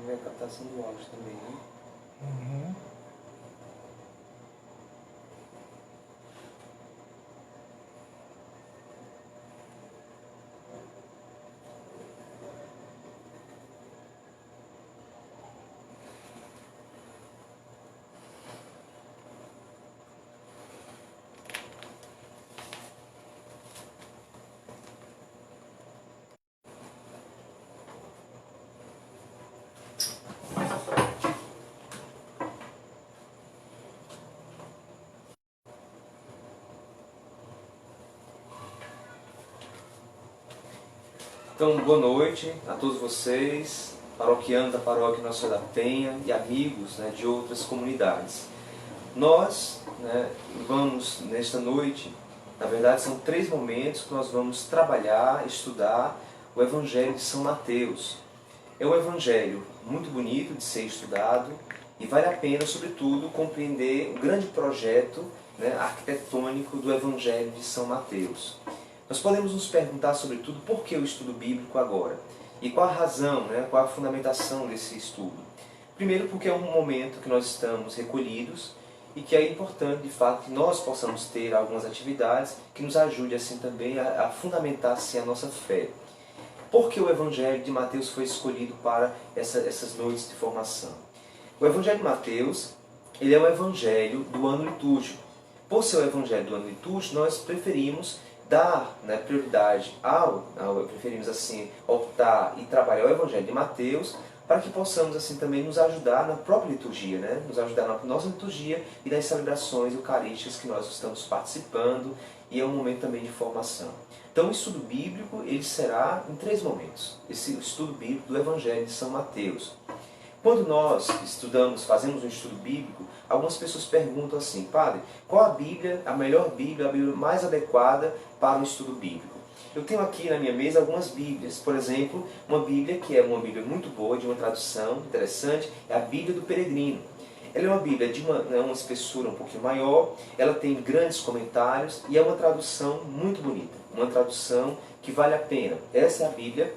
ver a captação do áudio também, né? Uhum. Então, boa noite a todos vocês, paroquianos da Paróquia Nossa Senhora da Penha e amigos, né, de outras comunidades. Nós, né, vamos, nesta noite, na verdade são 3 momentos que nós vamos trabalhar, estudar o Evangelho de São Mateus. É um Evangelho muito bonito de ser estudado e vale a pena, sobretudo, compreender o grande projeto, né, arquitetônico do Evangelho de São Mateus. Nós podemos nos perguntar, sobretudo, por que o estudo bíblico agora? E qual a razão, né, qual a fundamentação desse estudo? Primeiro, porque é um momento que nós estamos recolhidos e que é importante, de fato, que nós possamos ter algumas atividades que nos ajude assim também a fundamentar assim, a nossa fé. Por que o Evangelho de Mateus foi escolhido para essas noites de formação? O Evangelho de Mateus, ele é o Evangelho do ano litúrgico. Por ser o Evangelho do ano litúrgico, nós preferimos dar, né, prioridade preferimos assim optar e trabalhar o Evangelho de Mateus para que possamos assim também nos ajudar na própria liturgia, né? Nos ajudar na nossa liturgia e nas celebrações eucarísticas que nós estamos participando, e é um momento também de formação. Então o estudo bíblico ele será em 3 momentos. Esse estudo bíblico do Evangelho de São Mateus. Quando nós estudamos, fazemos um estudo bíblico, algumas pessoas perguntam assim: padre, qual a Bíblia, a melhor Bíblia, a Bíblia mais adequada para o estudo bíblico? Eu tenho aqui na minha mesa algumas Bíblias. Por exemplo, uma Bíblia que é uma Bíblia muito boa, de uma tradução interessante, é a Bíblia do Peregrino. Ela é uma Bíblia de uma espessura um pouquinho maior, ela tem grandes comentários e é uma tradução muito bonita, uma tradução que vale a pena. Essa é a Bíblia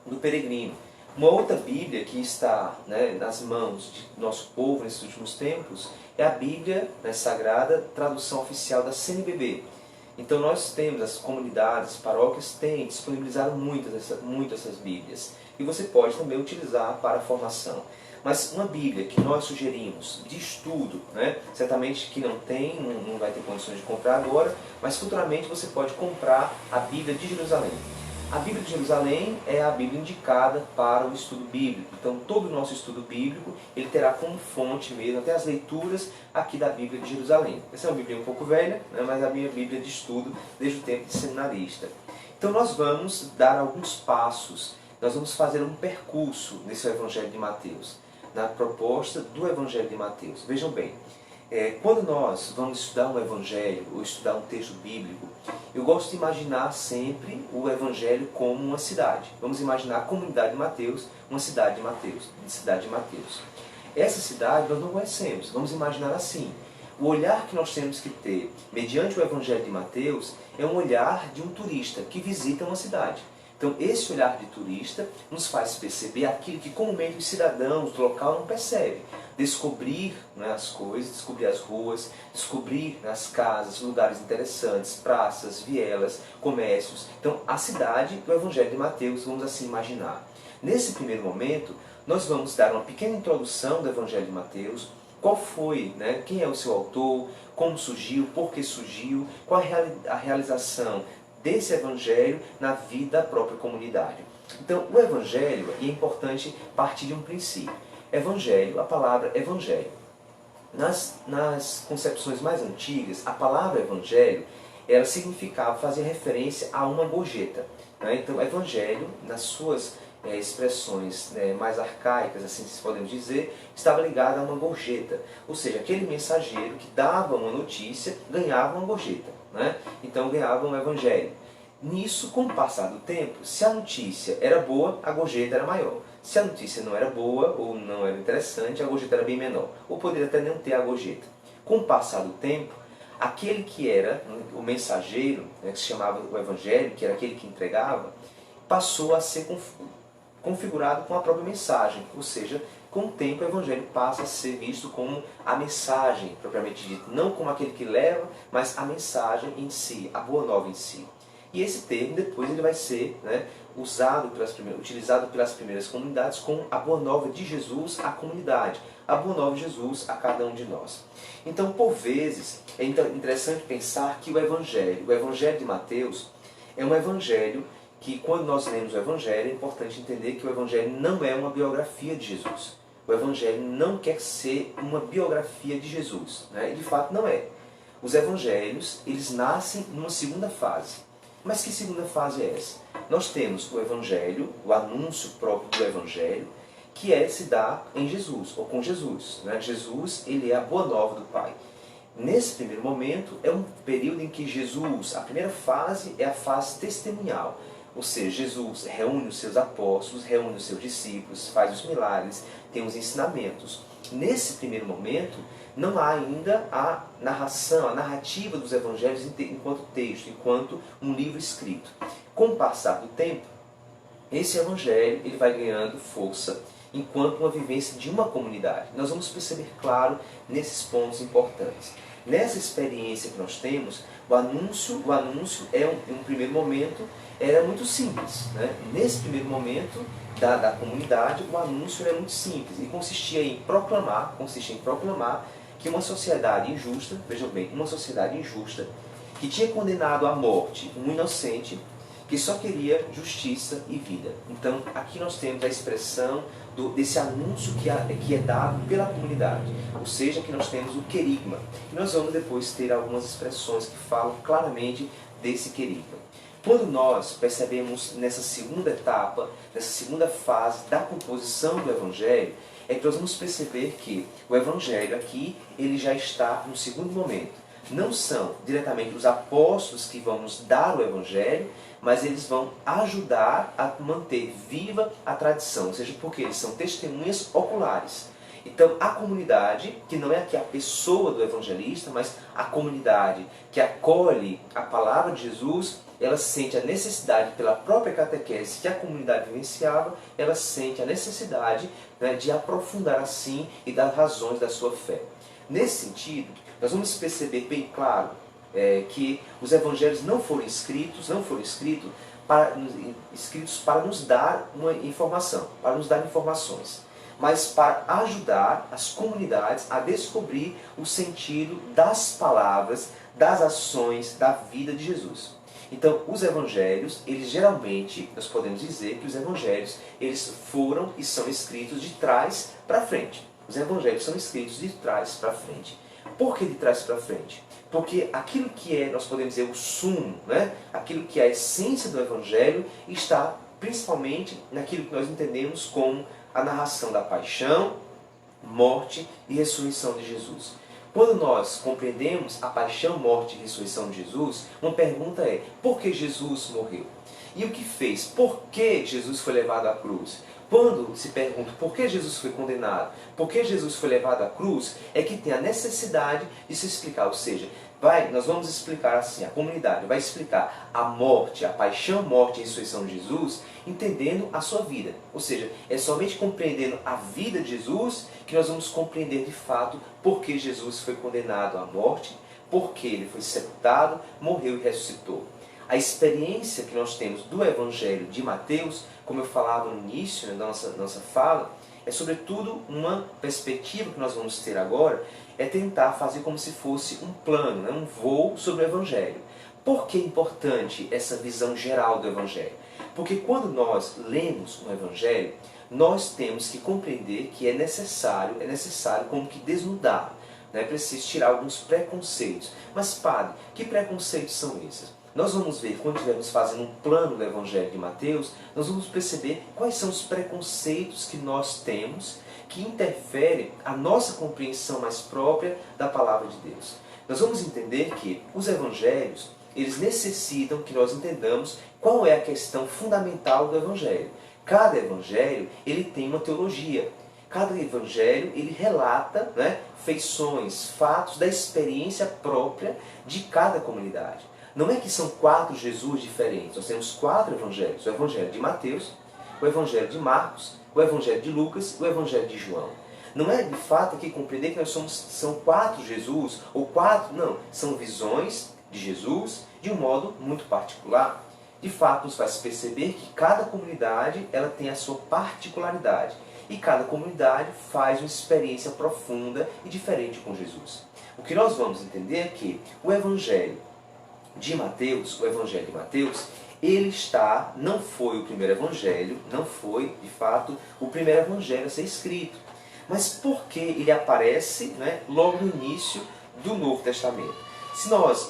do Peregrino. Uma outra Bíblia que está, né, nas mãos de nosso povo nesses últimos tempos é a Bíblia, né, Sagrada, tradução oficial da CNBB. Então nós temos, as comunidades, as paróquias têm disponibilizado muito essas Bíblias. E você pode também utilizar para a formação. Mas uma Bíblia que nós sugerimos de estudo, né, certamente que não tem, não vai ter condições de comprar agora, mas futuramente você pode comprar a Bíblia de Jerusalém. A Bíblia de Jerusalém é a Bíblia indicada para o estudo bíblico. Então todo o nosso estudo bíblico ele terá como fonte mesmo até as leituras aqui da Bíblia de Jerusalém. Essa é uma Bíblia um pouco velha, né, mas é a minha Bíblia de estudo desde o tempo de seminarista. Então nós vamos dar alguns passos, nós vamos fazer um percurso nesse Evangelho de Mateus, na proposta do Evangelho de Mateus. Vejam bem, quando nós vamos estudar um Evangelho ou estudar um texto bíblico, eu gosto de imaginar sempre o Evangelho como uma cidade. Vamos imaginar a comunidade de Mateus, uma cidade de Mateus, cidade de Mateus. Essa cidade nós não conhecemos, vamos imaginar assim. O olhar que nós temos que ter, mediante o Evangelho de Mateus, é um olhar de um turista que visita uma cidade. Então esse olhar de turista nos faz perceber aquilo que comumente os cidadãos do local não percebem. Descobrir, né, as coisas, descobrir as ruas, descobrir, né, as casas, lugares interessantes, praças, vielas, comércios. Então a cidade do Evangelho de Mateus, vamos assim imaginar. Nesse primeiro momento, nós vamos dar uma pequena introdução do Evangelho de Mateus, qual foi, né, quem é o seu autor, como surgiu, por que surgiu, qual a realização desse Evangelho na vida da própria comunidade. Então, o Evangelho, é importante partir de um princípio. Evangelho, a palavra Evangelho. Nas concepções mais antigas, a palavra Evangelho, ela significava fazer referência a uma gorjeta. Né? Então, Evangelho, nas suas expressões, né, mais arcaicas, assim se podemos dizer, estava ligado a uma gorjeta. Ou seja, aquele mensageiro que dava uma notícia ganhava uma gorjeta. Né? Então ganhava um Evangelho. Nisso, com o passar do tempo, se a notícia era boa, a gorjeta era maior. Se a notícia não era boa ou não era interessante, a gorjeta era bem menor. Ou poderia até não ter a gorjeta. Com o passar do tempo, aquele que era o mensageiro, né, que se chamava o Evangelho, que era aquele que entregava, passou a ser configurado com a própria mensagem, ou seja, com o tempo o Evangelho passa a ser visto como a mensagem, propriamente dita, não como aquele que leva, mas a mensagem em si, a boa nova em si. E esse termo depois ele vai ser, né, utilizado pelas primeiras comunidades como a boa nova de Jesus à comunidade, a boa nova de Jesus a cada um de nós. Então, por vezes, é interessante pensar que o Evangelho de Mateus, é um Evangelho que, quando nós lemos o Evangelho, é importante entender que o Evangelho não é uma biografia de Jesus. O Evangelho não quer ser uma biografia de Jesus, né? E de fato não é. Os Evangelhos, eles nascem numa segunda fase. Mas que segunda fase é essa? Nós temos o Evangelho, o anúncio próprio do Evangelho, que se dá em Jesus, ou com Jesus, né? Jesus, ele é a boa nova do Pai. Nesse primeiro momento, é um período em que Jesus, a primeira fase é a fase testemunhal. Ou seja, Jesus reúne os seus apóstolos, reúne os seus discípulos, faz os milagres, tem os ensinamentos. Nesse primeiro momento, não há ainda a narração, a narrativa dos evangelhos enquanto texto, enquanto um livro escrito. Com o passar do tempo, esse evangelho ele vai ganhando força enquanto uma vivência de uma comunidade. Nós vamos perceber claro nesses pontos importantes. Nessa experiência que nós temos, o anúncio é um primeiro momento, era muito simples, né? Nesse primeiro momento da comunidade, o anúncio era muito simples e consistia em proclamar que uma sociedade injusta, vejam bem, uma sociedade injusta, que tinha condenado à morte um inocente, que só queria justiça e vida. Então, aqui nós temos a expressão desse anúncio que é dado pela comunidade. Ou seja, que nós temos o querigma. E nós vamos depois ter algumas expressões que falam claramente desse querigma. Quando nós percebemos nessa segunda etapa, nessa segunda fase da composição do Evangelho, é que nós vamos perceber que o Evangelho aqui, ele já está no segundo momento. Não são diretamente os apóstolos que vão nos dar o Evangelho, mas eles vão ajudar a manter viva a tradição, ou seja, porque eles são testemunhas oculares. Então, a comunidade, que não é aqui a pessoa do evangelista, mas a comunidade que acolhe a palavra de Jesus, ela sente a necessidade, pela própria catequese que a comunidade vivenciava, ela sente a necessidade, né, de aprofundar assim e dar razões da sua fé. Nesse sentido, nós vamos perceber bem claro que os evangelhos não foram escritos para nos dar uma informação, para nos dar informações, mas para ajudar as comunidades a descobrir o sentido das palavras, das ações, da vida de Jesus. Então, os evangelhos, eles geralmente, nós podemos dizer que os evangelhos, eles foram e são escritos de trás para frente. Os evangelhos são escritos de trás para frente. Por que de trás para frente? Porque aquilo que nós podemos dizer, o sumo, né? Aquilo que é a essência do evangelho, está principalmente naquilo que nós entendemos como a narração da paixão, morte e ressurreição de Jesus. Quando nós compreendemos a paixão, morte e ressurreição de Jesus, uma pergunta é: por que Jesus morreu? E o que fez? Por que Jesus foi levado à cruz? Quando se pergunta por que Jesus foi condenado, por que Jesus foi levado à cruz, é que tem a necessidade de se explicar. Ou seja, nós vamos explicar assim, a comunidade vai explicar a morte, a paixão, morte e ressurreição de Jesus, entendendo a sua vida. Ou seja, é somente compreendendo a vida de Jesus que nós vamos compreender de fato por que Jesus foi condenado à morte, por que ele foi sepultado, morreu e ressuscitou. A experiência que nós temos do Evangelho de Mateus, como eu falava no início, né, da nossa fala, é sobretudo uma perspectiva que nós vamos ter agora, é tentar fazer como se fosse um plano, né, um voo sobre o Evangelho. Por que é importante essa visão geral do Evangelho? Porque quando nós lemos o Evangelho, nós temos que compreender que é necessário como que desnudar, né? É preciso tirar alguns preconceitos. Mas, padre, que preconceitos são esses? Nós vamos ver, quando estivermos fazendo um plano do Evangelho de Mateus, nós vamos perceber quais são os preconceitos que nós temos que interferem a nossa compreensão mais própria da Palavra de Deus. Nós vamos entender que os Evangelhos, eles necessitam que nós entendamos qual é a questão fundamental do Evangelho. Cada Evangelho, ele tem uma teologia. Cada Evangelho, ele relata, né, feições, fatos da experiência própria de cada comunidade. Não é que são 4 Jesus diferentes, nós temos 4 evangelhos. O Evangelho de Mateus, o Evangelho de Marcos, o Evangelho de Lucas e o Evangelho de João. Não é de fato aqui compreender que são 4 Jesus, ou 4, não, são visões de Jesus de um modo muito particular. De fato, nos faz perceber que cada comunidade ela tem a sua particularidade. E cada comunidade faz uma experiência profunda e diferente com Jesus. O que nós vamos entender é que o Evangelho de Mateus, ele não foi o primeiro Evangelho, não foi, de fato, o primeiro Evangelho a ser escrito. Mas por que ele aparece, né, logo no início do Novo Testamento?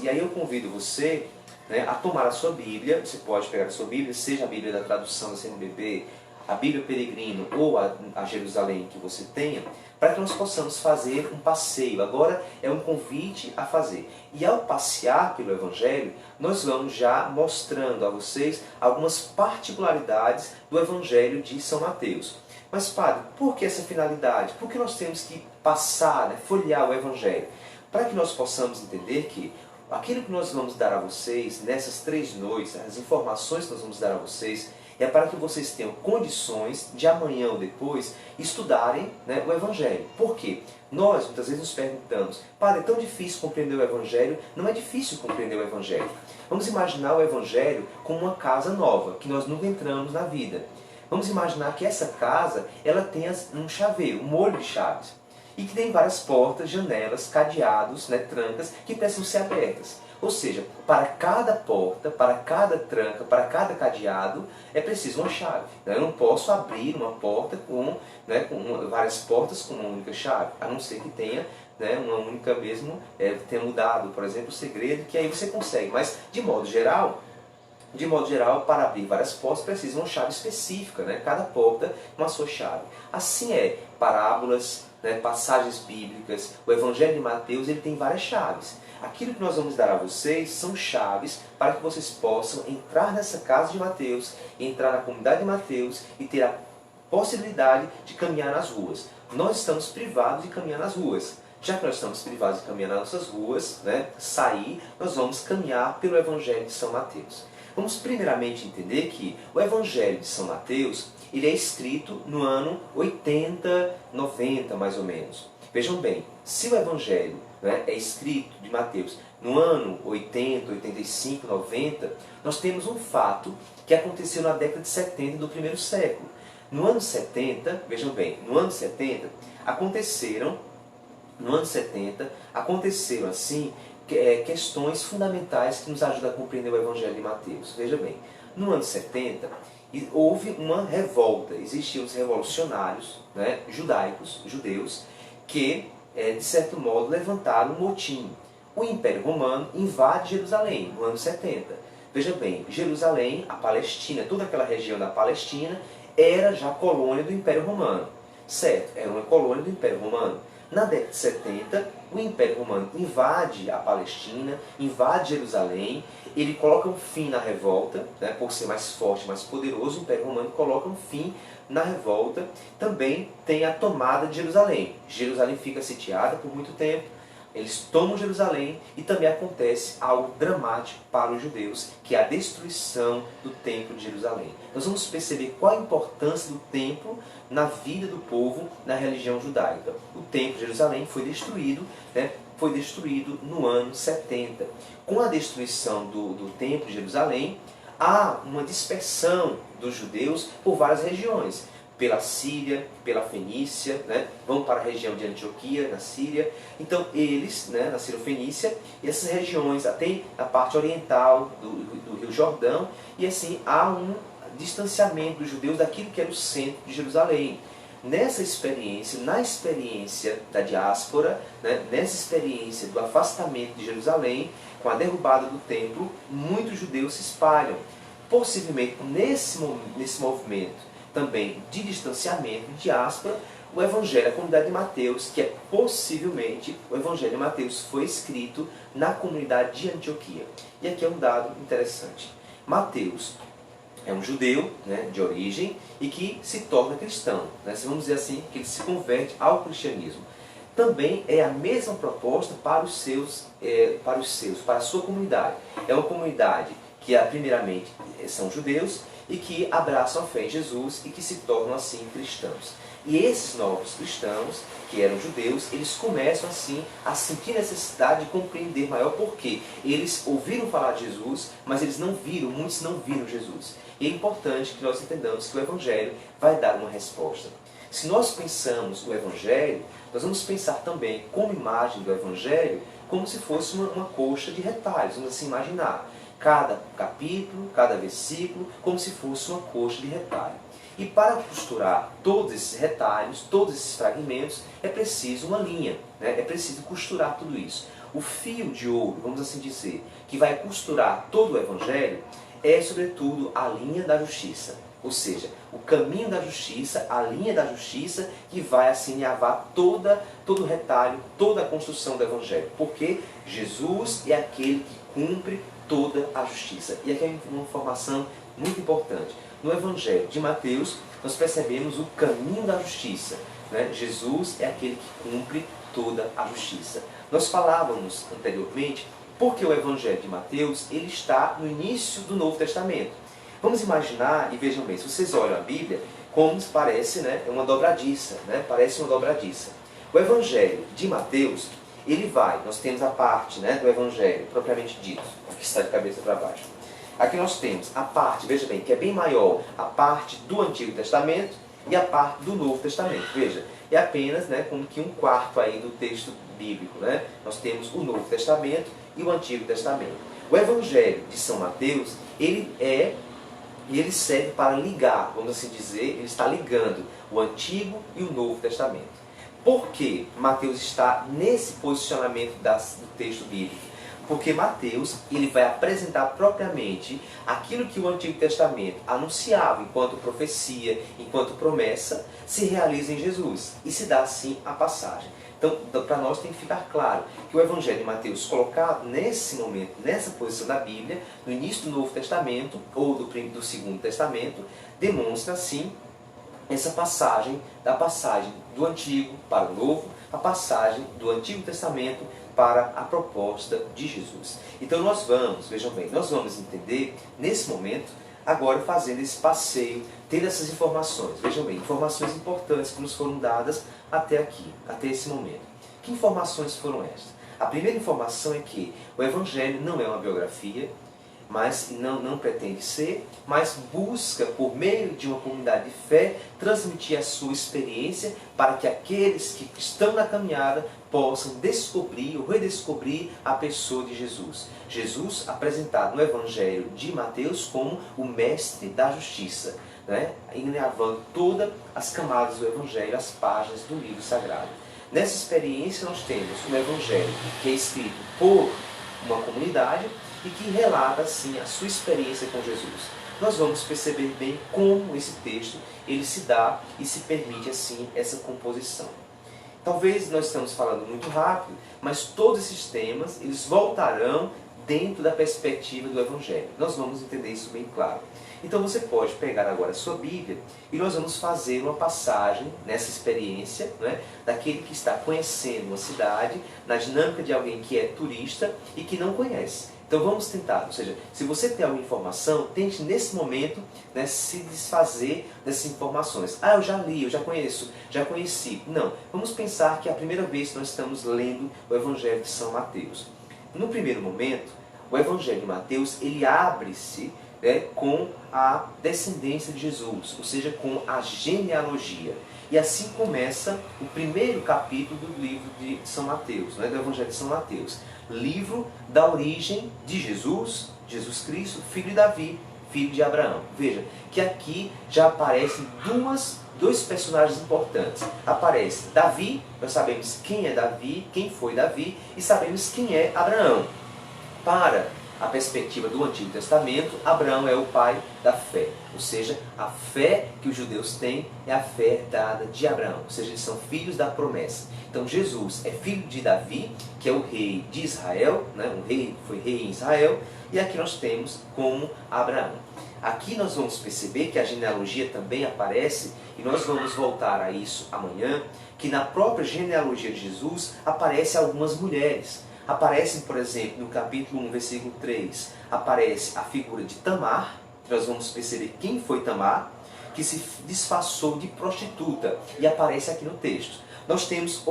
E aí eu convido você, né, a tomar a sua Bíblia. Você pode pegar a sua Bíblia, seja a Bíblia da tradução da CNBB, a Bíblia Peregrino ou a Jerusalém que você tenha, para que nós possamos fazer um passeio. Agora é um convite a fazer. E ao passear pelo Evangelho, nós vamos já mostrando a vocês algumas particularidades do Evangelho de São Mateus. Mas, padre, por que essa finalidade? Por que nós temos que passar, né, folhear o Evangelho? Para que nós possamos entender que aquilo que nós vamos dar a vocês nessas 3 noites, as informações que nós vamos dar a vocês, é para que vocês tenham condições de amanhã ou depois estudarem, né, o Evangelho. Por quê? Nós muitas vezes nos perguntamos, padre, é tão difícil compreender o Evangelho? Não é difícil compreender o Evangelho. Vamos imaginar o Evangelho como uma casa nova, que nós nunca entramos na vida. Vamos imaginar que essa casa ela tem um chaveiro, um molho de chaves. E que tem várias portas, janelas, cadeados, né, trancas, que precisam ser abertas. Ou seja, para cada porta, para cada tranca, para cada cadeado, é preciso uma chave. Eu não posso abrir uma porta com várias portas com uma única chave, a não ser que tenha, né, uma única mesmo, tenha mudado, por exemplo, o segredo, que aí você consegue. Mas, de modo geral, para abrir várias portas precisa uma chave específica, né? Cada porta com a sua chave. Assim é, parábolas, né, passagens bíblicas, o Evangelho de Mateus ele tem várias chaves. Aquilo que nós vamos dar a vocês são chaves para que vocês possam entrar nessa casa de Mateus, entrar na comunidade de Mateus e ter a possibilidade de caminhar nas ruas. Nós estamos privados de caminhar nas ruas. Já que nós estamos privados de caminhar nas nossas ruas, né, nós vamos caminhar pelo Evangelho de São Mateus. Vamos primeiramente entender que o Evangelho de São Mateus ele é escrito no ano 80, 90 mais ou menos. Vejam bem, se o Evangelho, né, é escrito de Mateus no ano 80, 85, 90, nós temos um fato que aconteceu na década de 70 do primeiro século. No ano 70, vejam bem, no ano 70 aconteceram assim questões fundamentais que nos ajudam a compreender o Evangelho de Mateus. Veja bem, no ano 70 houve uma revolta, existiam os revolucionários, né, judeus, que de certo modo levantaram um motim. O Império Romano invade Jerusalém no ano 70. Veja bem, Jerusalém, a Palestina, toda aquela região da Palestina era já colônia do Império Romano. Certo, era uma colônia do Império Romano. Na década de 70, o Império Romano invade a Palestina, invade Jerusalém, ele coloca um fim na revolta, né, por ser mais forte, mais poderoso, o Império Romano coloca um fim na revolta. Também tem a tomada de Jerusalém. Jerusalém fica sitiada por muito tempo, eles tomam Jerusalém e também acontece algo dramático para os judeus, que é a destruição do Templo de Jerusalém. Nós vamos perceber qual a importância do templo na vida do povo, na religião judaica. O Templo de Jerusalém foi destruído, né, no ano 70. Com a destruição do Templo de Jerusalém, há uma dispersão dos judeus por várias regiões. Pela Síria, pela Fenícia, né, vão para a região de Antioquia, na Síria. Então eles, né, na Sírio-Fenícia, e essas regiões, até a parte oriental do Rio Jordão, e assim há um distanciamento dos judeus daquilo que era o centro de Jerusalém. Nessa experiência, na experiência da diáspora, né, nessa experiência do afastamento de Jerusalém, com a derrubada do templo, muitos judeus se espalham. Possivelmente nesse movimento também de distanciamento, de diáspora, o Evangelho, a comunidade de Mateus, que é possivelmente o Evangelho de Mateus foi escrito na comunidade de Antioquia. E aqui é um dado interessante. Mateus é um judeu, né, de origem e que se torna cristão, né, vamos dizer assim, que ele se converte ao cristianismo. Também é a mesma proposta para a sua comunidade. É uma comunidade que primeiramente são judeus e que abraçam a fé em Jesus e que se tornam assim cristãos. E esses novos cristãos, que eram judeus, eles começam assim a sentir necessidade de compreender maior porque eles ouviram falar de Jesus, mas eles não viram, muitos não viram Jesus. E é importante que nós entendamos que o Evangelho vai dar uma resposta. Se nós pensamos o Evangelho, nós vamos pensar também como imagem do Evangelho, como se fosse uma coxa de retalhos, vamos assim imaginar. Cada capítulo, cada versículo, como se fosse uma coxa de retalho. E para costurar todos esses retalhos, todos esses fragmentos, é preciso uma linha, né? É preciso costurar tudo isso. O fio de ouro, vamos assim dizer, que vai costurar todo o Evangelho, é sobretudo a linha da justiça. Ou seja, o caminho da justiça, a linha da justiça, que vai assim alinhavar todo o retalho, toda a construção do Evangelho. Porque Jesus é aquele que cumpre toda a justiça. E aqui é uma informação muito importante. No Evangelho de Mateus, nós percebemos o caminho da justiça, né? Jesus é aquele que cumpre toda a justiça. Nós falávamos anteriormente porque o Evangelho de Mateus ele está no início do Novo Testamento. Vamos imaginar, e vejam bem, se vocês olham a Bíblia, como parece, né, uma dobradiça, né? Parece uma dobradiça. O Evangelho de Mateus, nós temos a parte, né, do Evangelho, propriamente dito, que está de cabeça para baixo. Aqui nós temos a parte, veja bem, que é bem maior, a parte do Antigo Testamento e a parte do Novo Testamento. Veja, é apenas, né, como que um quarto aí do texto bíblico, né? Nós temos o Novo Testamento e o Antigo Testamento. O Evangelho de São Mateus, ele serve para ligar, vamos assim dizer, ele está ligando o Antigo e o Novo Testamento. Por que Mateus está nesse posicionamento do texto bíblico? Porque Mateus ele vai apresentar propriamente aquilo que o Antigo Testamento anunciava enquanto profecia, enquanto promessa, se realiza em Jesus. E se dá assim a passagem. Então, para nós tem que ficar claro que o Evangelho de Mateus, colocado nesse momento, nessa posição da Bíblia, no início do Novo Testamento, ou do Segundo Testamento, demonstra, assim, essa passagem, da passagem do Antigo para o Novo, a passagem do Antigo Testamento para a proposta de Jesus. Então nós vamos, vejam bem, nós vamos entender, nesse momento, agora fazendo esse passeio, tendo essas informações. Vejam bem, informações importantes que nos foram dadas até aqui, até esse momento. Que informações foram estas? A primeira informação é que o Evangelho não é uma biografia, mas não pretende ser, mas busca, por meio de uma comunidade de fé, transmitir a sua experiência para que aqueles que estão na caminhada possam descobrir ou redescobrir a pessoa de Jesus. Jesus apresentado no Evangelho de Mateus como o mestre da justiça, né? Englobando todas as camadas do Evangelho, as páginas do livro sagrado. Nessa experiência nós temos um Evangelho que é escrito por uma comunidade e que relata assim a sua experiência com Jesus. Nós vamos perceber bem como esse texto ele se dá e se permite assim essa composição. Talvez nós estamos falando muito rápido, mas todos esses temas eles voltarão dentro da perspectiva do Evangelho. Nós vamos entender isso bem claro. Então você pode pegar agora a sua Bíblia e nós vamos fazer uma passagem nessa experiência, né, daquele que está conhecendo uma cidade, na dinâmica de alguém que é turista e que não conhece. Então vamos tentar, ou seja, se você tem alguma informação, tente nesse momento, né, se desfazer dessas informações. Ah, eu já li, eu já conheço, já conheci. Não, vamos pensar que é a primeira vez que nós estamos lendo o Evangelho de São Mateus. No primeiro momento, o Evangelho de Mateus, ele abre-se, né, com a descendência de Jesus, ou seja, com a genealogia. E assim começa o primeiro capítulo do livro de São Mateus, né, do Evangelho de São Mateus. Livro da origem de Jesus, Jesus Cristo, filho de Davi, filho de Abraão. Veja que aqui já aparecem dois personagens importantes. Aparece Davi, nós sabemos quem é Davi, quem foi Davi, e sabemos quem é Abraão. Para a perspectiva do Antigo Testamento, Abraão é o pai da fé. Ou seja, a fé que os judeus têm é a fé herdada de Abraão. Ou seja, eles são filhos da promessa. Então Jesus é filho de Davi, que é o rei de Israel, né? Um rei foi rei em Israel, e aqui nós temos como Abraão. Aqui nós vamos perceber que a genealogia também aparece, e nós vamos voltar a isso amanhã, que na própria genealogia de Jesus aparecem algumas mulheres. Aparece, por exemplo, no capítulo 1, versículo 3, aparece a figura de Tamar. Nós vamos perceber quem foi Tamar, que se disfarçou de prostituta e aparece aqui no texto. Nós temos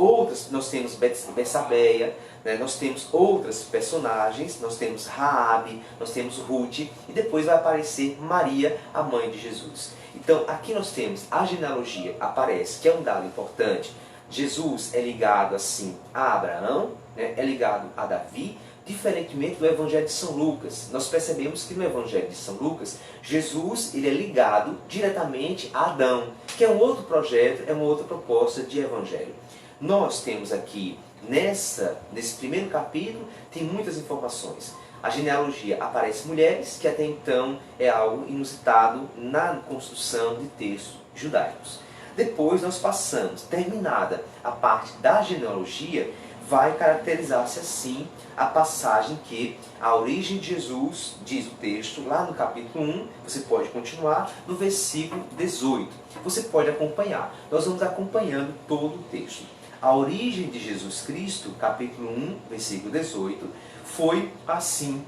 Betsabeia, né? Nós temos outras personagens, nós temos Raabe, nós temos Ruth, e depois vai aparecer Maria, a mãe de Jesus. Então aqui nós temos a genealogia, aparece, que é um dado importante. Jesus é ligado assim a Abraão, né? É ligado a Davi, diferentemente do Evangelho de São Lucas. Nós percebemos que no Evangelho de São Lucas, Jesus ele é ligado diretamente a Adão, que é um outro projeto, é uma outra proposta de Evangelho. Nós temos aqui, nesse primeiro capítulo, tem muitas informações. A genealogia aparece mulheres, que até então é algo inusitado na construção de textos judaicos. Depois nós passamos, terminada a parte da genealogia, vai caracterizar-se assim a passagem que a origem de Jesus, diz o texto, lá no capítulo 1, você pode continuar, no versículo 18. Você pode acompanhar. Nós vamos acompanhando todo o texto. A origem de Jesus Cristo, capítulo 1, versículo 18, foi assim.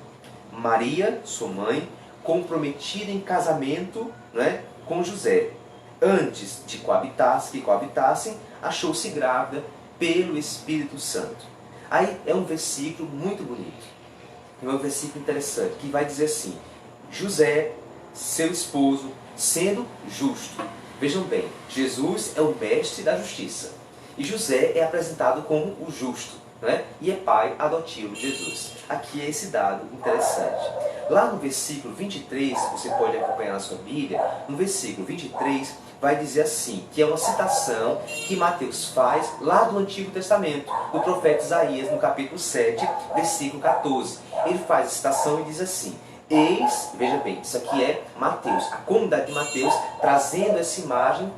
Maria, sua mãe, comprometida em casamento, né, com José. Antes de que coabitassem, achou-se grávida pelo Espírito Santo. Aí é um versículo muito bonito. É um versículo interessante, que vai dizer assim: José, seu esposo, sendo justo. Vejam bem, Jesus é o mestre da justiça. E José é apresentado como o justo, né? E é pai adotivo de Jesus. Aqui é esse dado interessante. Lá no versículo 23, você pode acompanhar na sua Bíblia, no versículo 23, vai dizer assim, que é uma citação que Mateus faz lá do Antigo Testamento, do profeta Isaías, no capítulo 7, versículo 14. Ele faz a citação e diz assim: eis, veja bem, isso aqui é Mateus, a comunidade de Mateus, trazendo essa imagem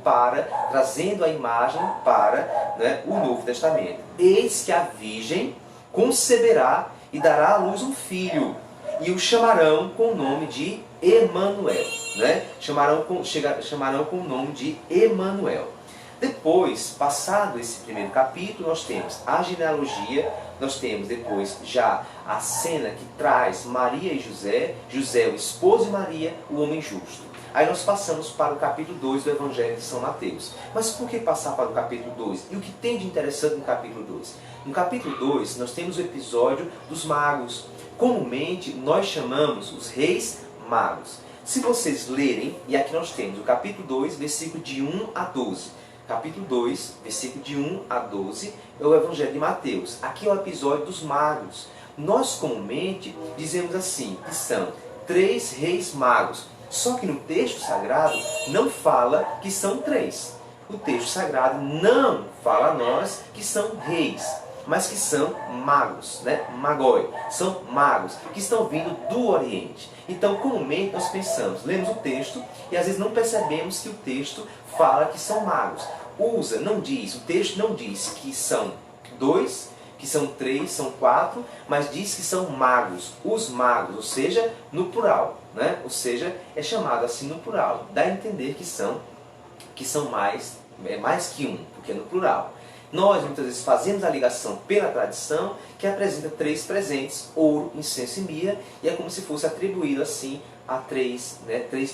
trazendo a imagem para, né, o Novo Testamento. Eis que a virgem conceberá e dará à luz um filho, e o chamarão com o nome de Emanuel, né? Chamarão com o nome de Emanuel. Depois, passado esse primeiro capítulo, nós temos a genealogia, nós temos depois já a cena que traz Maria e José o esposo de Maria, o homem justo. Aí nós passamos para o capítulo 2 do Evangelho de São Mateus. Mas por que passar para o capítulo 2? E o que tem de interessante no capítulo 2? No capítulo 2, nós temos o episódio dos magos. Comumente, nós chamamos os reis magos. Se vocês lerem, e aqui nós temos o capítulo 2, versículo de 1 a 12. Capítulo 2, versículo de 1 a 12, é o Evangelho de Mateus. Aqui é o episódio dos magos. Nós comumente dizemos assim, que são 3 reis magos. Só que no texto sagrado não fala que são 3. O texto sagrado não fala a nós que são reis, mas que são magos, né? Magoi. São magos que estão vindo do Oriente. Então, comumente nós pensamos, lemos o texto e às vezes não percebemos que o texto fala que são magos. O texto não diz que são 2, que são 3, são 4, mas diz que são magos, os magos, ou seja, no plural, né? Ou seja, é chamado assim no plural. Dá a entender que são mais que um, porque é no plural. Nós muitas vezes fazemos a ligação pela tradição, que apresenta 3 presentes, ouro, incenso e mirra, e é como se fosse atribuído assim a 3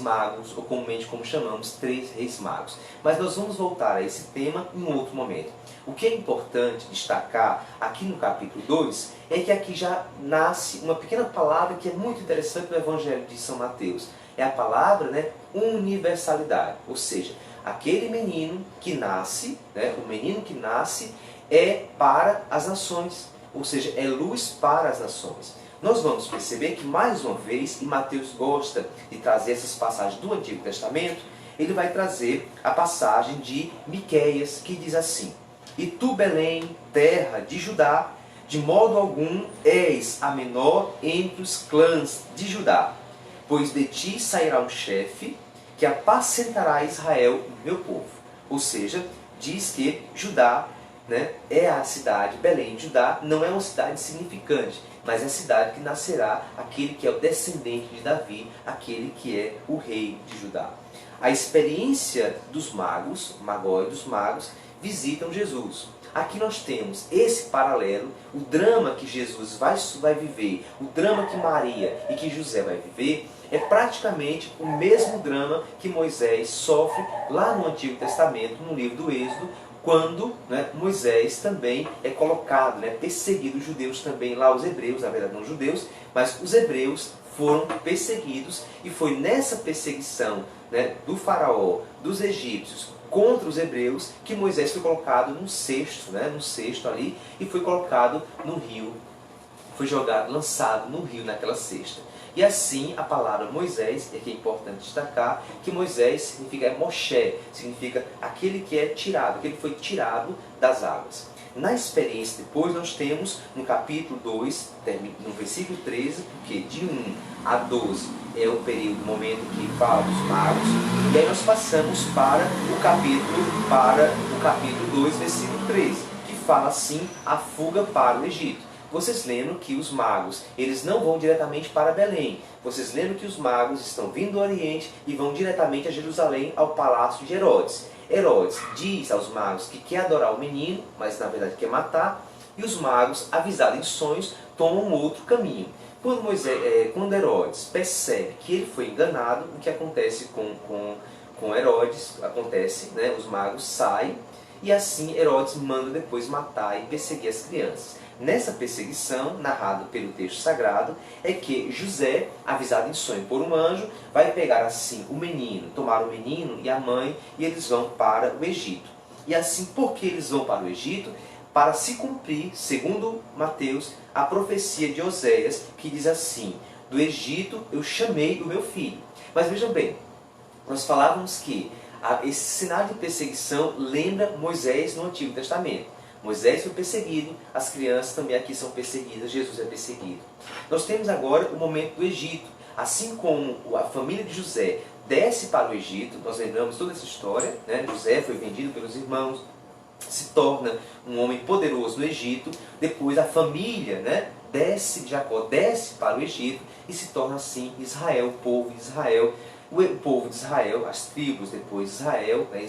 magos, ou comumente como chamamos, 3 reis magos. Mas nós vamos voltar a esse tema em outro momento. O que é importante destacar aqui no capítulo 2 é que aqui já nasce uma pequena palavra que é muito interessante no Evangelho de São Mateus. É a palavra, né, universalidade, ou seja, aquele menino que nasce, né, o menino que nasce é para as nações, ou seja, é luz para as nações. Nós vamos perceber que, mais uma vez, e Mateus gosta de trazer essas passagens do Antigo Testamento, ele vai trazer a passagem de Miqueias, que diz assim: e tu, Belém, terra de Judá, de modo algum és a menor entre os clãs de Judá, pois de ti sairá um chefe que apacentará Israel, meu povo. Ou seja, diz que Judá, né, é a cidade, Belém de Judá, não é uma cidade significante, mas é a cidade que nascerá aquele que é o descendente de Davi, aquele que é o rei de Judá. A experiência dos magos, Magói dos magos, visitam Jesus. aqui nós temos esse paralelo, o drama que Jesus vai viver, o drama que Maria e que José vai viver, é praticamente o mesmo drama que Moisés sofre lá no Antigo Testamento, no livro do Êxodo, quando, né, Moisés também é colocado, né, perseguido, os judeus também, lá os hebreus, na verdade não os judeus, mas os hebreus foram perseguidos, e foi nessa perseguição, né, do faraó, dos egípcios, contra os hebreus, que Moisés foi colocado num cesto, né, num cesto ali, e foi colocado no rio, foi jogado, lançado no rio naquela cesta. E assim a palavra Moisés, e aqui é importante destacar que Moisés significa Moshe, significa aquele que é tirado, aquele que foi tirado das águas. Na experiência depois nós temos no capítulo 2, no versículo 13, porque de 1 a 12 é o período, o momento que fala dos magos, e aí nós passamos para o capítulo 2, versículo 13, que fala assim, a fuga para o Egito. Vocês lembram que os magos, eles não vão diretamente para Belém. Vocês lembram que os magos estão vindo do Oriente e vão diretamente a Jerusalém, ao palácio de Herodes. Herodes diz aos magos que quer adorar o menino, mas na verdade quer matar. E os magos, avisados em sonhos, tomam um outro caminho. Quando Herodes percebe que ele foi enganado, o que acontece com Herodes? Acontece, né? Os magos saem e assim Herodes manda depois matar e perseguir as crianças. Nessa perseguição, narrado pelo texto sagrado, é que José, avisado em sonho por um anjo, vai pegar assim o menino, tomar o menino e a mãe, e eles vão para o Egito. E assim, por que eles vão para o Egito? Para se cumprir, segundo Mateus, a profecia de Oséias, que diz assim, do Egito eu chamei o meu filho. Mas vejam bem, nós falávamos que esse sinal de perseguição lembra Moisés no Antigo Testamento. Moisés foi perseguido, as crianças também aqui são perseguidas, Jesus é perseguido. Nós temos agora o momento do Egito. Assim como a família de José desce para o Egito, nós lembramos toda essa história, né? José foi vendido pelos irmãos, se torna um homem poderoso no Egito, depois a família, né, Jacó desce para o Egito e se torna assim Israel, o povo de Israel. O povo de Israel, as tribos depois de Israel, né,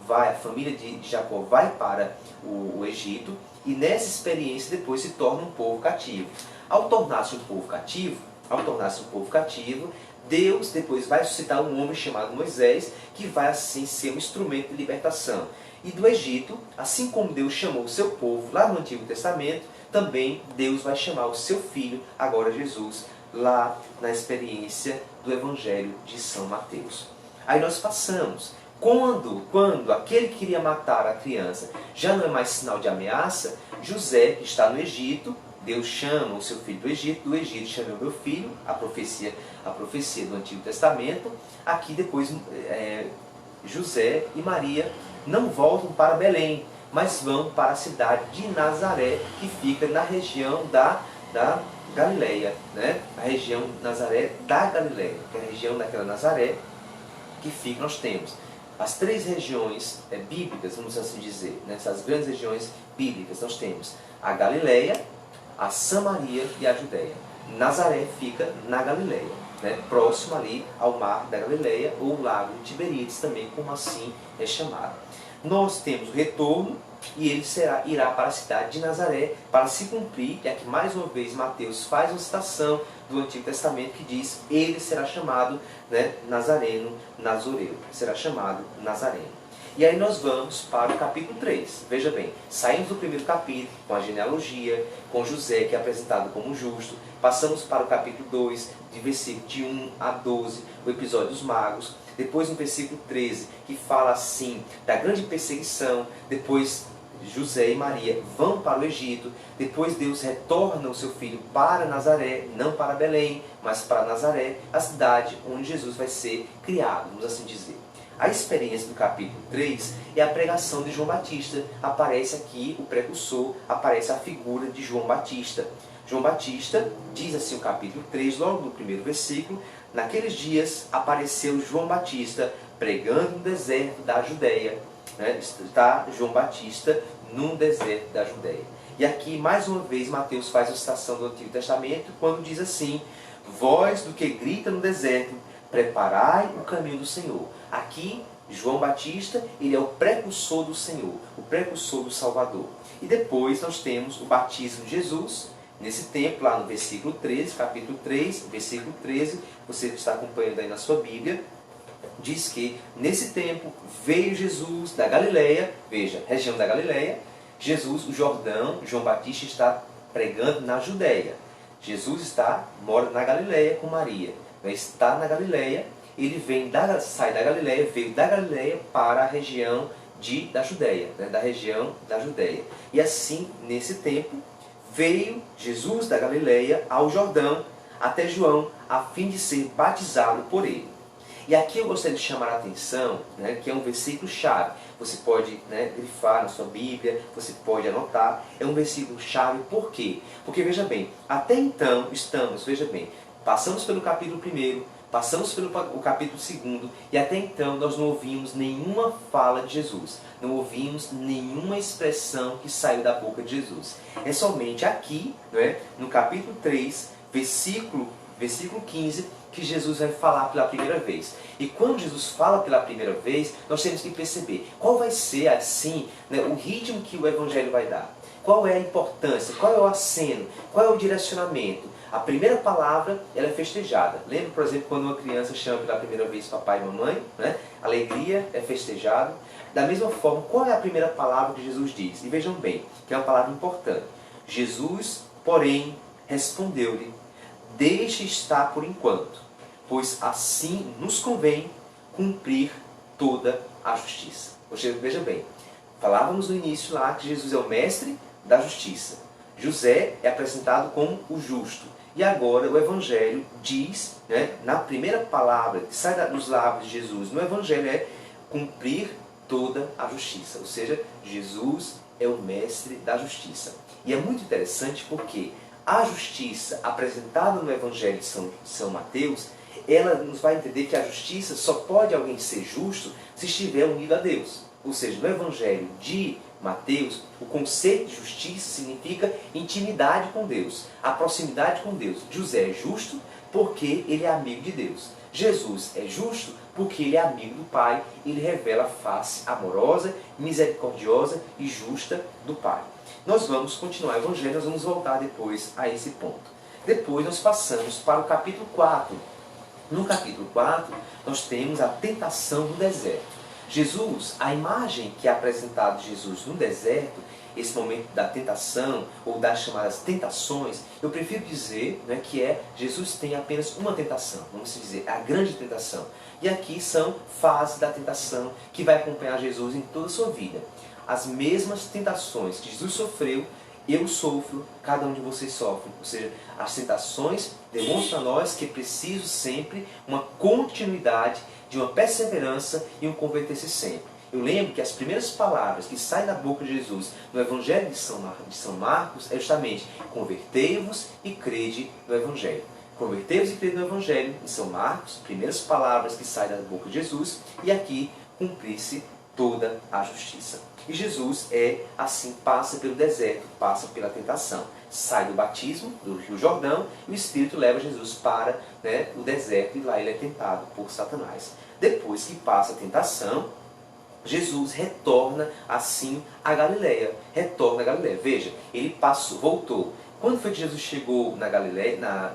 a família de Jacó vai para o Egito e nessa experiência depois se torna um povo cativo. Ao tornar-se um povo cativo, Deus depois vai suscitar um homem chamado Moisés, que vai assim ser um instrumento de libertação. E do Egito, assim como Deus chamou o seu povo lá no Antigo Testamento, também Deus vai chamar o seu filho, agora Jesus, lá na experiência do Evangelho de São Mateus. Aí nós passamos. Quando aquele que queria matar a criança já não é mais sinal de ameaça, José, que está no Egito, Deus chama o seu filho do Egito chamei o meu filho, a profecia do Antigo Testamento. Aqui depois José e Maria não voltam para Belém, mas vão para a cidade de Nazaré, que fica na região da Galileia, né? A região Nazaré da Galileia, que é a região daquela Nazaré que fica, nós temos as três regiões bíblicas, vamos assim dizer, nessas grandes regiões bíblicas, nós temos a Galileia, a Samaria e a Judéia. Nazaré fica na Galileia, né, próximo ali ao mar da Galileia, ou lago de Tiberíades também, como assim é chamado. Nós temos o retorno, e ele irá para a cidade de Nazaré para se cumprir, e aqui mais uma vez Mateus faz uma citação do Antigo Testamento que diz, ele será chamado, né, Nazareno, Nazoreu, será chamado Nazareno. E aí nós vamos para o capítulo 3. Veja bem, saímos do primeiro capítulo com a genealogia, com José, que é apresentado como justo, passamos para o capítulo 2, de versículo de 1 a 12, o episódio dos magos, depois no versículo 13, que fala assim da grande perseguição, depois José e Maria vão para o Egito, depois Deus retorna o seu filho para Nazaré, não para Belém, mas para Nazaré, a cidade onde Jesus vai ser criado, vamos assim dizer. A experiência do capítulo 3 é a pregação de João Batista. Aparece aqui o precursor, aparece a figura de João Batista. João Batista, diz assim o capítulo 3, logo no primeiro versículo, naqueles dias apareceu João Batista pregando no deserto da Judéia. Está João Batista no deserto da Judéia. E aqui, mais uma vez, Mateus faz a citação do Antigo Testamento, quando diz assim, voz do que grita no deserto, preparai o caminho do Senhor. Aqui, João Batista, ele é o precursor do Senhor, o precursor do Salvador. E depois nós temos o batismo de Jesus, nesse tempo, lá no versículo 13, capítulo 3, versículo 13, você que está acompanhando aí na sua Bíblia, diz que nesse tempo veio Jesus da Galileia, veja, região da Galileia, Jesus, o Jordão, João Batista está pregando na Judéia. Jesus mora na Galileia com Maria, está na Galileia, ele sai da Galileia, veio da Galileia para a região da Judéia, da região da Judéia. E assim, nesse tempo, veio Jesus da Galileia ao Jordão, até João, a fim de ser batizado por ele. E aqui eu gostaria de chamar a atenção, que é um versículo-chave. Você pode grifar na sua Bíblia, você pode anotar. É um versículo-chave, por quê? Porque, veja bem, até então passamos pelo capítulo 1º, passamos pelo capítulo 2º, e até então nós não ouvimos nenhuma fala de Jesus. Não ouvimos nenhuma expressão que saiu da boca de Jesus. É somente aqui, no capítulo 3, versículo 15, que Jesus vai falar pela primeira vez. E quando Jesus fala pela primeira vez, nós temos que perceber qual vai ser, assim, o ritmo que o Evangelho vai dar. Qual é a importância, qual é o aceno, qual é o direcionamento. A primeira palavra, ela é festejada. Lembra, por exemplo, quando uma criança chama pela primeira vez papai e mamãe? Alegria é festejado. Da mesma forma, qual é a primeira palavra que Jesus diz? E vejam bem, que é uma palavra importante. Jesus, porém, respondeu-lhe: deixe estar por enquanto, pois assim nos convém cumprir toda a justiça. Veja bem, falávamos no início lá que Jesus é o mestre da justiça. José é apresentado como o justo. E agora o Evangelho diz, na primeira palavra que sai dos lábios de Jesus no Evangelho, é cumprir toda a justiça. Ou seja, Jesus é o mestre da justiça. E é muito interessante porque a justiça apresentada no Evangelho de São Mateus, ela nos vai entender que a justiça só pode alguém ser justo se estiver unido a Deus. Ou seja, no Evangelho de Mateus, o conceito de justiça significa intimidade com Deus, a proximidade com Deus. José é justo porque ele é amigo de Deus. Jesus é justo porque ele é amigo do Pai, ele revela a face amorosa, misericordiosa e justa do Pai. Nós vamos continuar o Evangelho, nós vamos voltar depois a esse ponto. Depois nós passamos para o capítulo 4. No capítulo 4, nós temos a tentação do deserto. Jesus, a imagem que é apresentada de Jesus no deserto, esse momento da tentação, ou das chamadas tentações, eu prefiro dizer que Jesus tem apenas uma tentação, vamos dizer, a grande tentação. E aqui são fases da tentação que vai acompanhar Jesus em toda a sua vida. As mesmas tentações que Jesus sofreu, eu sofro, cada um de vocês sofre. Ou seja, as tentações demonstram a nós que é preciso sempre uma continuidade, de uma perseverança e um converter-se sempre. Eu lembro que as primeiras palavras que saem da boca de Jesus no Evangelho de São Marcos é justamente: convertei-vos e crede no Evangelho. Convertei-vos e crede no Evangelho, em São Marcos, primeiras palavras que saem da boca de Jesus, e aqui cumprir-se toda a justiça. E Jesus assim, passa pelo deserto, passa pela tentação. Sai do batismo, do Rio Jordão, e o Espírito leva Jesus para o deserto, e lá ele é tentado por Satanás. Depois que passa a tentação, Jesus retorna assim a Galileia. Retorna a Galileia. Veja, ele voltou. Quando foi que Jesus chegou na Galileia,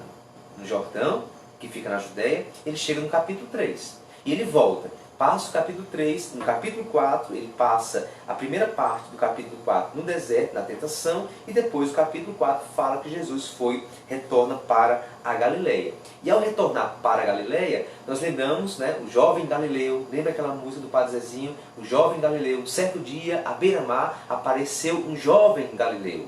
no Jordão, que fica na Judéia? Ele chega no capítulo 3. E ele volta. Passa o capítulo 3, no capítulo 4 ele passa a primeira parte do capítulo 4 no deserto, na tentação, e depois o capítulo 4 fala que Jesus retorna para a Galileia. E ao retornar para a Galileia, nós lembramos o jovem Galileu, lembra aquela música do Padre Zezinho? O jovem Galileu, um certo dia, à beira-mar, apareceu um jovem Galileu.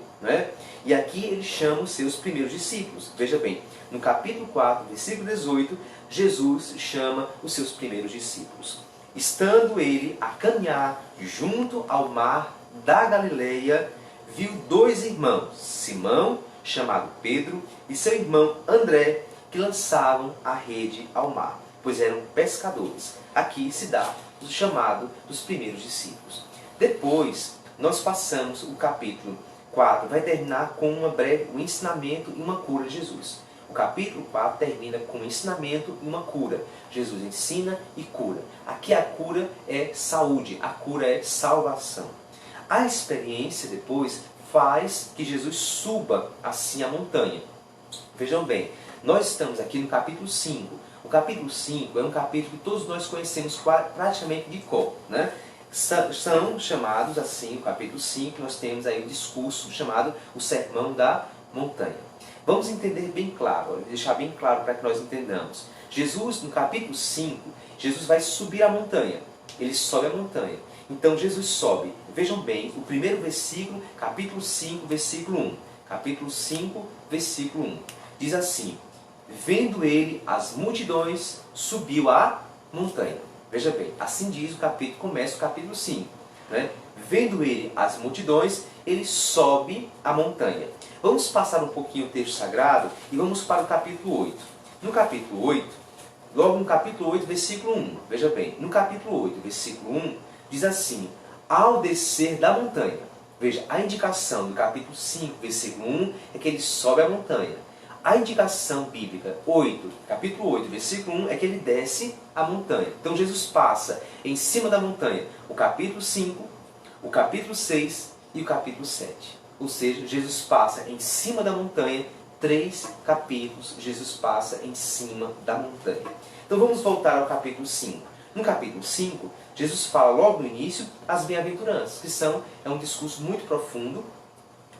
E aqui ele chama os seus primeiros discípulos. Veja bem, no capítulo 4, versículo 18, Jesus chama os seus primeiros discípulos. Estando ele a caminhar junto ao mar da Galileia, viu dois irmãos, Simão, chamado Pedro, e seu irmão André, que lançavam a rede ao mar, pois eram pescadores. Aqui se dá o chamado dos primeiros discípulos. Depois, nós passamos o capítulo 4, vai terminar com um ensinamento e uma cura de Jesus. O capítulo 4 termina com um ensinamento e uma cura. Jesus ensina e cura. Aqui a cura é saúde, a cura é salvação. A experiência depois faz que Jesus suba assim a montanha. Vejam bem, nós estamos aqui no capítulo 5. O capítulo 5 é um capítulo que todos nós conhecemos praticamente de cor, né? São chamados assim, o capítulo 5, nós temos aí o discurso chamado o Sermão da Montanha. Vamos entender bem claro, deixar bem claro para que nós entendamos. Jesus, no capítulo 5, Jesus vai subir a montanha. Ele sobe a montanha. Então Jesus sobe. Vejam bem, o primeiro versículo, capítulo 5, versículo 1. Capítulo 5, versículo 1. Diz assim: vendo ele as multidões, subiu a montanha. Veja bem, assim diz o capítulo, começa o capítulo 5. Né? Vendo ele as multidões, ele sobe a montanha. Vamos passar um pouquinho o texto sagrado e vamos para o capítulo 8. No capítulo 8, logo no capítulo 8, versículo 1. Veja bem, no capítulo 8, versículo 1, diz assim: ao descer da montanha. Veja, a indicação do capítulo 5, versículo 1, é que ele sobe a montanha. A indicação bíblica, capítulo 8, versículo 1, é que ele desce a montanha. Então Jesus passa em cima da montanha o capítulo 5, o capítulo 6 e o capítulo 7. Ou seja, Jesus passa em cima da montanha, 3 capítulos Jesus passa em cima da montanha. Então vamos voltar ao capítulo 5. No capítulo 5, Jesus fala logo no início as bem-aventuranças, que é um discurso muito profundo,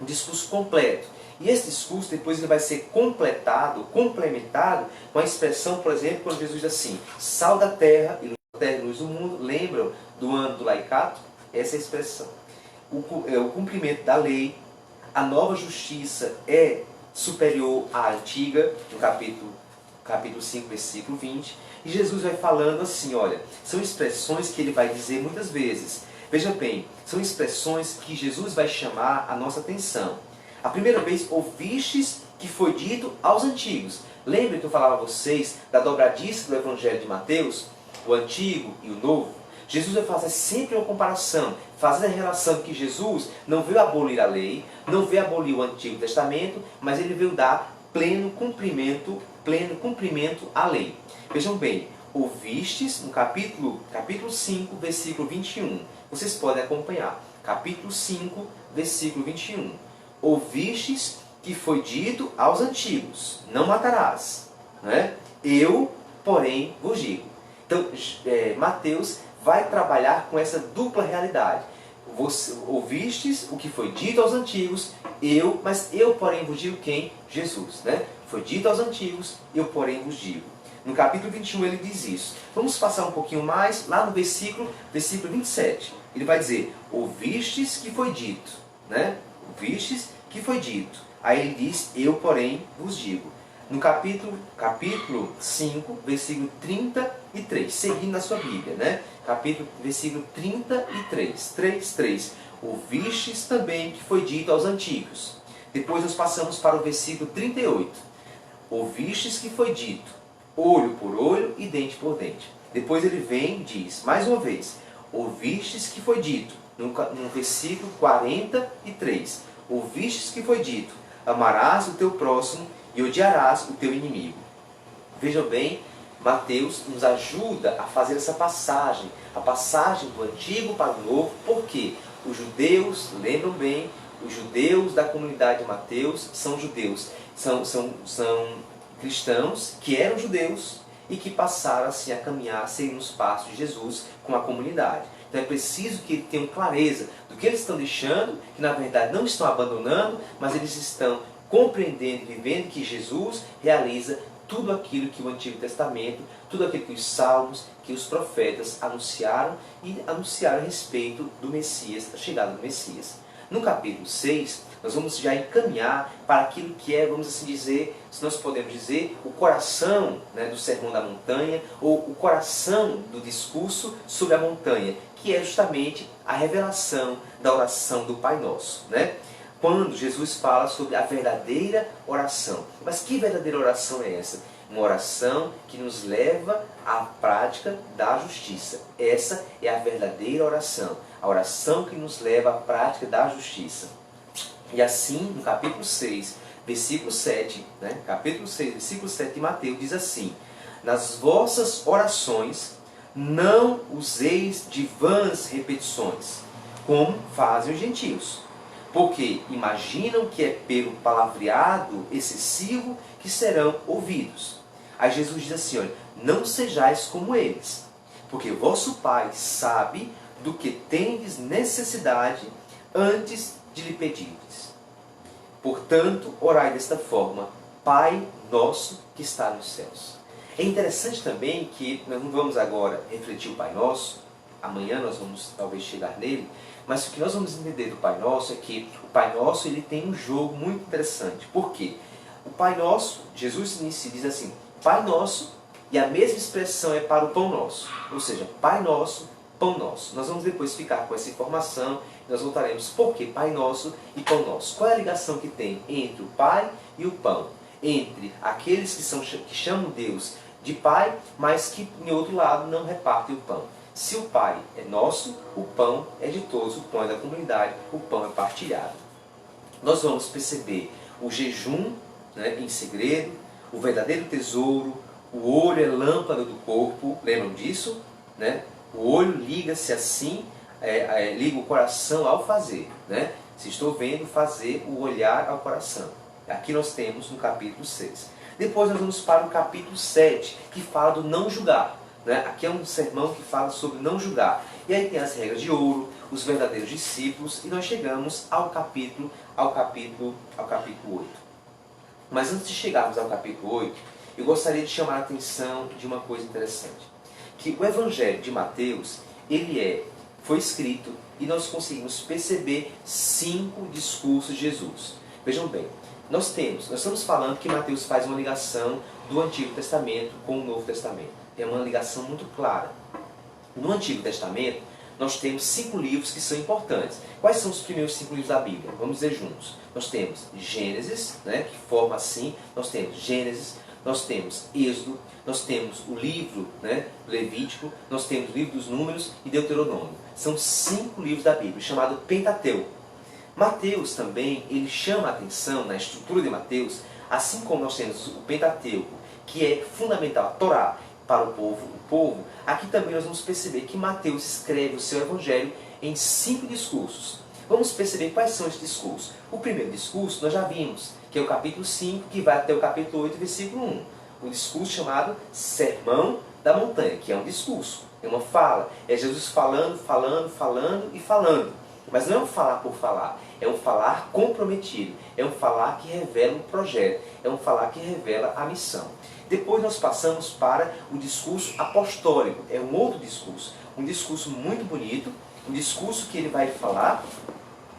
um discurso completo. E esse discurso depois ele vai ser complementado com a expressão, por exemplo, quando Jesus diz assim: sal da terra e luz do mundo. Lembram do ano do laicato? Essa é a expressão. O cumprimento da lei, a nova justiça é superior à antiga, no capítulo 5, versículo 20. E Jesus vai falando assim, olha, são expressões que ele vai dizer muitas vezes. Veja bem, são expressões que Jesus vai chamar a nossa atenção. A primeira vez, ouvistes que foi dito aos antigos. Lembra que eu falava a vocês da dobradiça do Evangelho de Mateus? O Antigo e o Novo? Jesus vai fazer sempre uma comparação, fazer a relação que Jesus não veio abolir a lei, não veio abolir o Antigo Testamento, mas ele veio dar pleno cumprimento à lei. Vejam bem, ouvistes no capítulo 5, versículo 21. Vocês podem acompanhar. Capítulo 5, versículo 21. Ouvistes que foi dito aos antigos: não matarás. Né? Eu, porém, vos digo. Então, Mateus vai trabalhar com essa dupla realidade. Ouvistes o que foi dito aos antigos, mas eu, porém, vos digo quem? Jesus. Né? Foi dito aos antigos, eu, porém, vos digo. No capítulo 21 ele diz isso. Vamos passar um pouquinho mais, lá no versículo 27. Ele vai dizer: ouvistes que foi dito. Né? Ouvistes que foi dito. Aí ele diz: eu, porém, vos digo. No capítulo 5, versículo 33, seguindo na sua Bíblia, né? Versículo 33, 3. Ouvistes também que foi dito aos antigos. Depois nós passamos para o versículo 38. Ouvistes que foi dito, olho por olho e dente por dente. Depois ele vem e diz, mais uma vez, ouvistes que foi dito, no versículo 43. Ouvistes que foi dito, amarás o teu próximo e odiarás o teu inimigo. Vejam bem, Mateus nos ajuda a fazer essa passagem, a passagem do Antigo para o Novo, porque os judeus, lembram bem, os judeus da comunidade de Mateus são judeus, são cristãos que eram judeus e que passaram assim a caminhar, seguir nos passos de Jesus com a comunidade. Então é preciso que eles tenham clareza do que eles estão deixando, que na verdade não estão abandonando, mas eles estão compreendendo e vivendo que Jesus realiza tudo aquilo que o Antigo Testamento, tudo aquilo que os salmos, que os profetas anunciaram e anunciaram a respeito do Messias, da chegada do Messias. No capítulo 6, nós vamos já encaminhar para aquilo que é, vamos assim dizer, se nós podemos dizer, o coração, né, do Sermão da Montanha, ou o coração do discurso sobre a montanha, que é justamente a revelação da oração do Pai Nosso, né? Quando Jesus fala sobre a verdadeira oração. Mas que verdadeira oração é essa? Uma oração que nos leva à prática da justiça. Essa é a verdadeira oração. A oração que nos leva à prática da justiça. E assim, no capítulo 6, versículo 7, né? Capítulo 6, versículo 7 de Mateus, diz assim: nas vossas orações não useis de vãs repetições, como fazem os gentios, porque imaginam que é pelo palavreado excessivo que serão ouvidos. Aí Jesus diz assim, olha, não sejais como eles, porque vosso Pai sabe do que tendes necessidade antes de lhe pedirdes. Portanto, orai desta forma: Pai nosso que está nos céus. É interessante também que nós não vamos agora refletir o Pai Nosso, amanhã nós vamos talvez chegar nele, mas o que nós vamos entender do Pai Nosso é que o Pai Nosso ele tem um jogo muito interessante. Por quê? O Pai Nosso, Jesus inicia, diz assim, Pai Nosso, e a mesma expressão é para o Pão Nosso. Ou seja, Pai Nosso, Pão Nosso. Nós vamos depois ficar com essa informação, e nós voltaremos por que Pai Nosso e Pão Nosso. Qual é a ligação que tem entre o Pai e o Pão? Entre aqueles que chamam Deus de Pai, mas que, em outro lado, não repartem o pão. Se o Pai é nosso, o pão é de todos, o pão é da comunidade, o pão é partilhado. Nós vamos perceber o jejum, né, em segredo, o verdadeiro tesouro, o olho é lâmpada do corpo, lembram disso? Né? O olho liga-se assim, liga o coração ao fazer. Né? Se estou vendo, fazer o olhar ao coração. Aqui nós temos no capítulo 6. Depois nós vamos para o capítulo 7, que fala do não julgar. Né? Aqui é um sermão que fala sobre não julgar. E aí tem as regras de ouro, os verdadeiros discípulos, e nós chegamos ao capítulo 8. Mas antes de chegarmos ao capítulo 8, eu gostaria de chamar a atenção de uma coisa interessante. Que o Evangelho de Mateus, foi escrito e nós conseguimos perceber 5 discursos de Jesus. Vejam bem, nós estamos falando que Mateus faz uma ligação do Antigo Testamento com o Novo Testamento. É uma ligação muito clara. No Antigo Testamento, nós temos 5 livros que são importantes. Quais são os primeiros 5 livros da Bíblia? Vamos dizer juntos. Nós temos Gênesis, né, que forma assim, nós temos Gênesis, nós temos Êxodo, nós temos o livro, né, Levítico, nós temos o livro dos Números e Deuteronômio. São 5 livros da Bíblia, chamado Pentateuco. Mateus também, ele chama a atenção na estrutura de Mateus, assim como nós temos o Pentateuco, que é fundamental, a Torá, para o povo, aqui também nós vamos perceber que Mateus escreve o seu evangelho em 5 discursos. Vamos perceber quais são esses discursos. O primeiro discurso nós já vimos, que é o capítulo 5, que vai até o capítulo 8, versículo 1. O discurso chamado Sermão da Montanha, que é um discurso, é uma fala. É Jesus falando, falando, falando e falando. Mas não é um falar por falar, é um falar comprometido, é um falar que revela um projeto, é um falar que revela a missão. Depois nós passamos para o discurso apostólico, é um outro discurso, um discurso muito bonito, um discurso que ele vai falar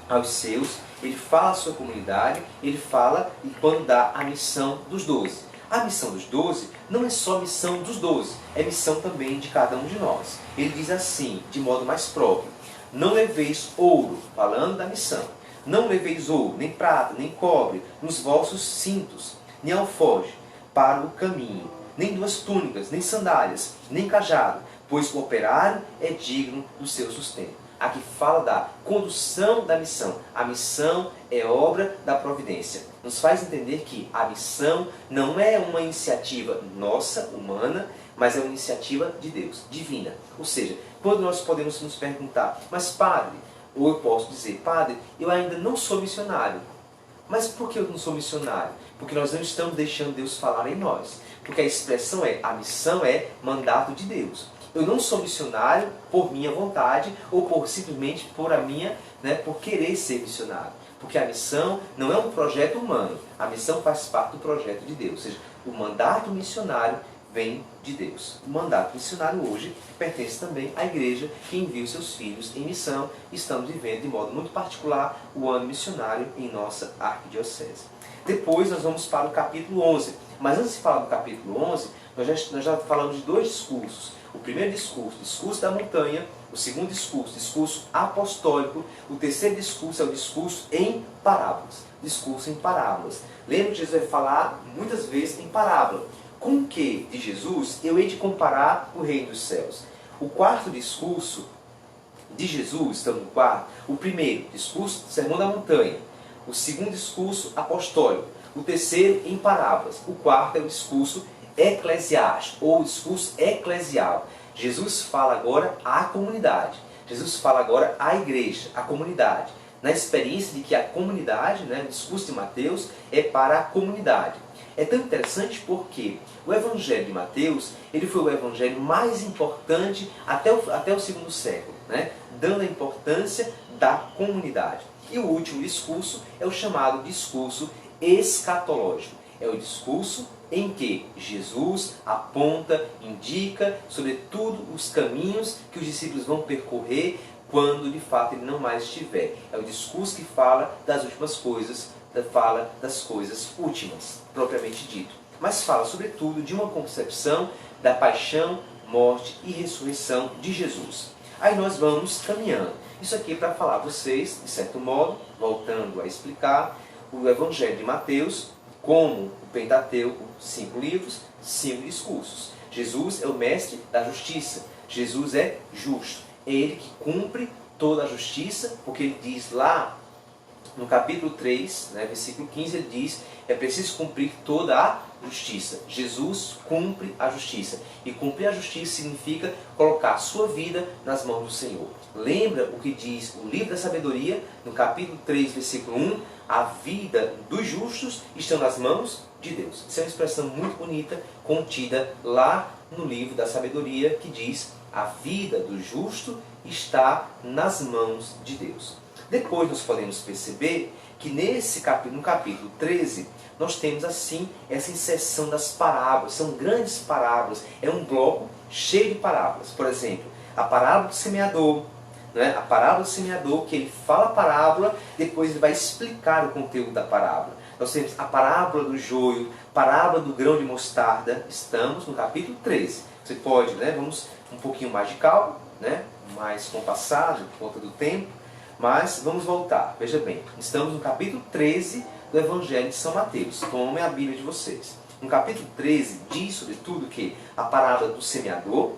aos seus, ele fala à sua comunidade, ele fala e quando dá a missão dos 12. A missão dos 12 não é só missão dos 12, é missão também de cada um de nós. Ele diz assim, de modo mais próprio: não leveis ouro, falando da missão, não leveis ouro, nem prata, nem cobre, nos vossos cintos, nem alforje para o caminho, nem 2 túnicas, nem sandálias, nem cajado, pois o operário é digno do seu sustento. Aqui fala da condução da missão. A missão é obra da providência. Nos faz entender que a missão não é uma iniciativa nossa, humana, mas é uma iniciativa de Deus, divina. Ou seja, quando nós podemos nos perguntar, mas padre, ou eu posso dizer, padre, eu ainda não sou missionário. Mas por que eu não sou missionário? Porque nós não estamos deixando Deus falar em nós. Porque a expressão a missão é mandato de Deus. Eu não sou missionário por minha vontade ou simplesmente por querer ser missionário. Porque a missão não é um projeto humano. A missão faz parte do projeto de Deus. Ou seja, o mandato missionário vem de Deus. O mandato missionário hoje pertence também à igreja que envia os seus filhos em missão. Estamos vivendo de modo muito particular o ano missionário em nossa arquidiocese. Depois nós vamos para o capítulo 11. Mas antes de falar do capítulo 11, nós já falamos de 2 discursos. O primeiro discurso, discurso da montanha. O segundo discurso, discurso apostólico. O terceiro discurso é o discurso em parábolas. Discurso em parábolas. Lembra que Jesus vai falar muitas vezes em parábola. Com o que de Jesus eu hei de comparar o reino dos céus? O quarto discurso de Jesus, estamos no quarto. O primeiro discurso, Sermão da Montanha. O segundo discurso apostólico. O terceiro, em parábolas. O quarto é o discurso eclesiástico, ou discurso eclesial. Jesus fala agora à comunidade. Jesus fala agora à igreja, à comunidade. Na experiência de que a comunidade, né, o discurso de Mateus, é para a comunidade. É tão interessante porque o Evangelho de Mateus, ele foi o evangelho mais importante até o segundo século, né, dando a importância da comunidade. E o último discurso é o chamado discurso escatológico. É o discurso em que Jesus aponta, indica, sobretudo, os caminhos que os discípulos vão percorrer quando de fato ele não mais estiver. É o discurso que fala das últimas coisas, fala das coisas últimas, propriamente dito. Mas fala sobretudo de uma concepção da paixão, morte e ressurreição de Jesus. Aí nós vamos caminhando. Isso aqui é para falar a vocês, de certo modo, voltando a explicar, o Evangelho de Mateus como o Pentateuco, 5 livros, 5 discursos. Jesus é o mestre da justiça. Jesus é justo. É ele que cumpre toda a justiça, porque ele diz lá no capítulo 3, né, versículo 15, ele diz: é preciso cumprir toda a justiça. Jesus cumpre a justiça. E cumprir a justiça significa colocar a sua vida nas mãos do Senhor. Lembra o que diz o livro da sabedoria, no capítulo 3, versículo 1? A vida dos justos estão nas mãos de Deus. Isso é uma expressão muito bonita, contida lá no livro da sabedoria, que diz: a vida do justo está nas mãos de Deus. Depois nós podemos perceber que no capítulo 13, nós temos assim essa inserção das parábolas. São grandes parábolas, é um bloco cheio de parábolas. Por exemplo, a parábola do semeador, né? A parábola do semeador, que ele fala a parábola, depois ele vai explicar o conteúdo da parábola. Nós temos a parábola do joio, parábola do grão de mostarda. Estamos no capítulo 13. Você pode, né? Vamos um pouquinho mais de calma, né? Mais compassado por conta do tempo. Mas vamos voltar. Veja bem, estamos no capítulo 13 do Evangelho de São Mateus. Tomem a Bíblia de vocês. No capítulo 13 diz, sobretudo, que a parábola do semeador,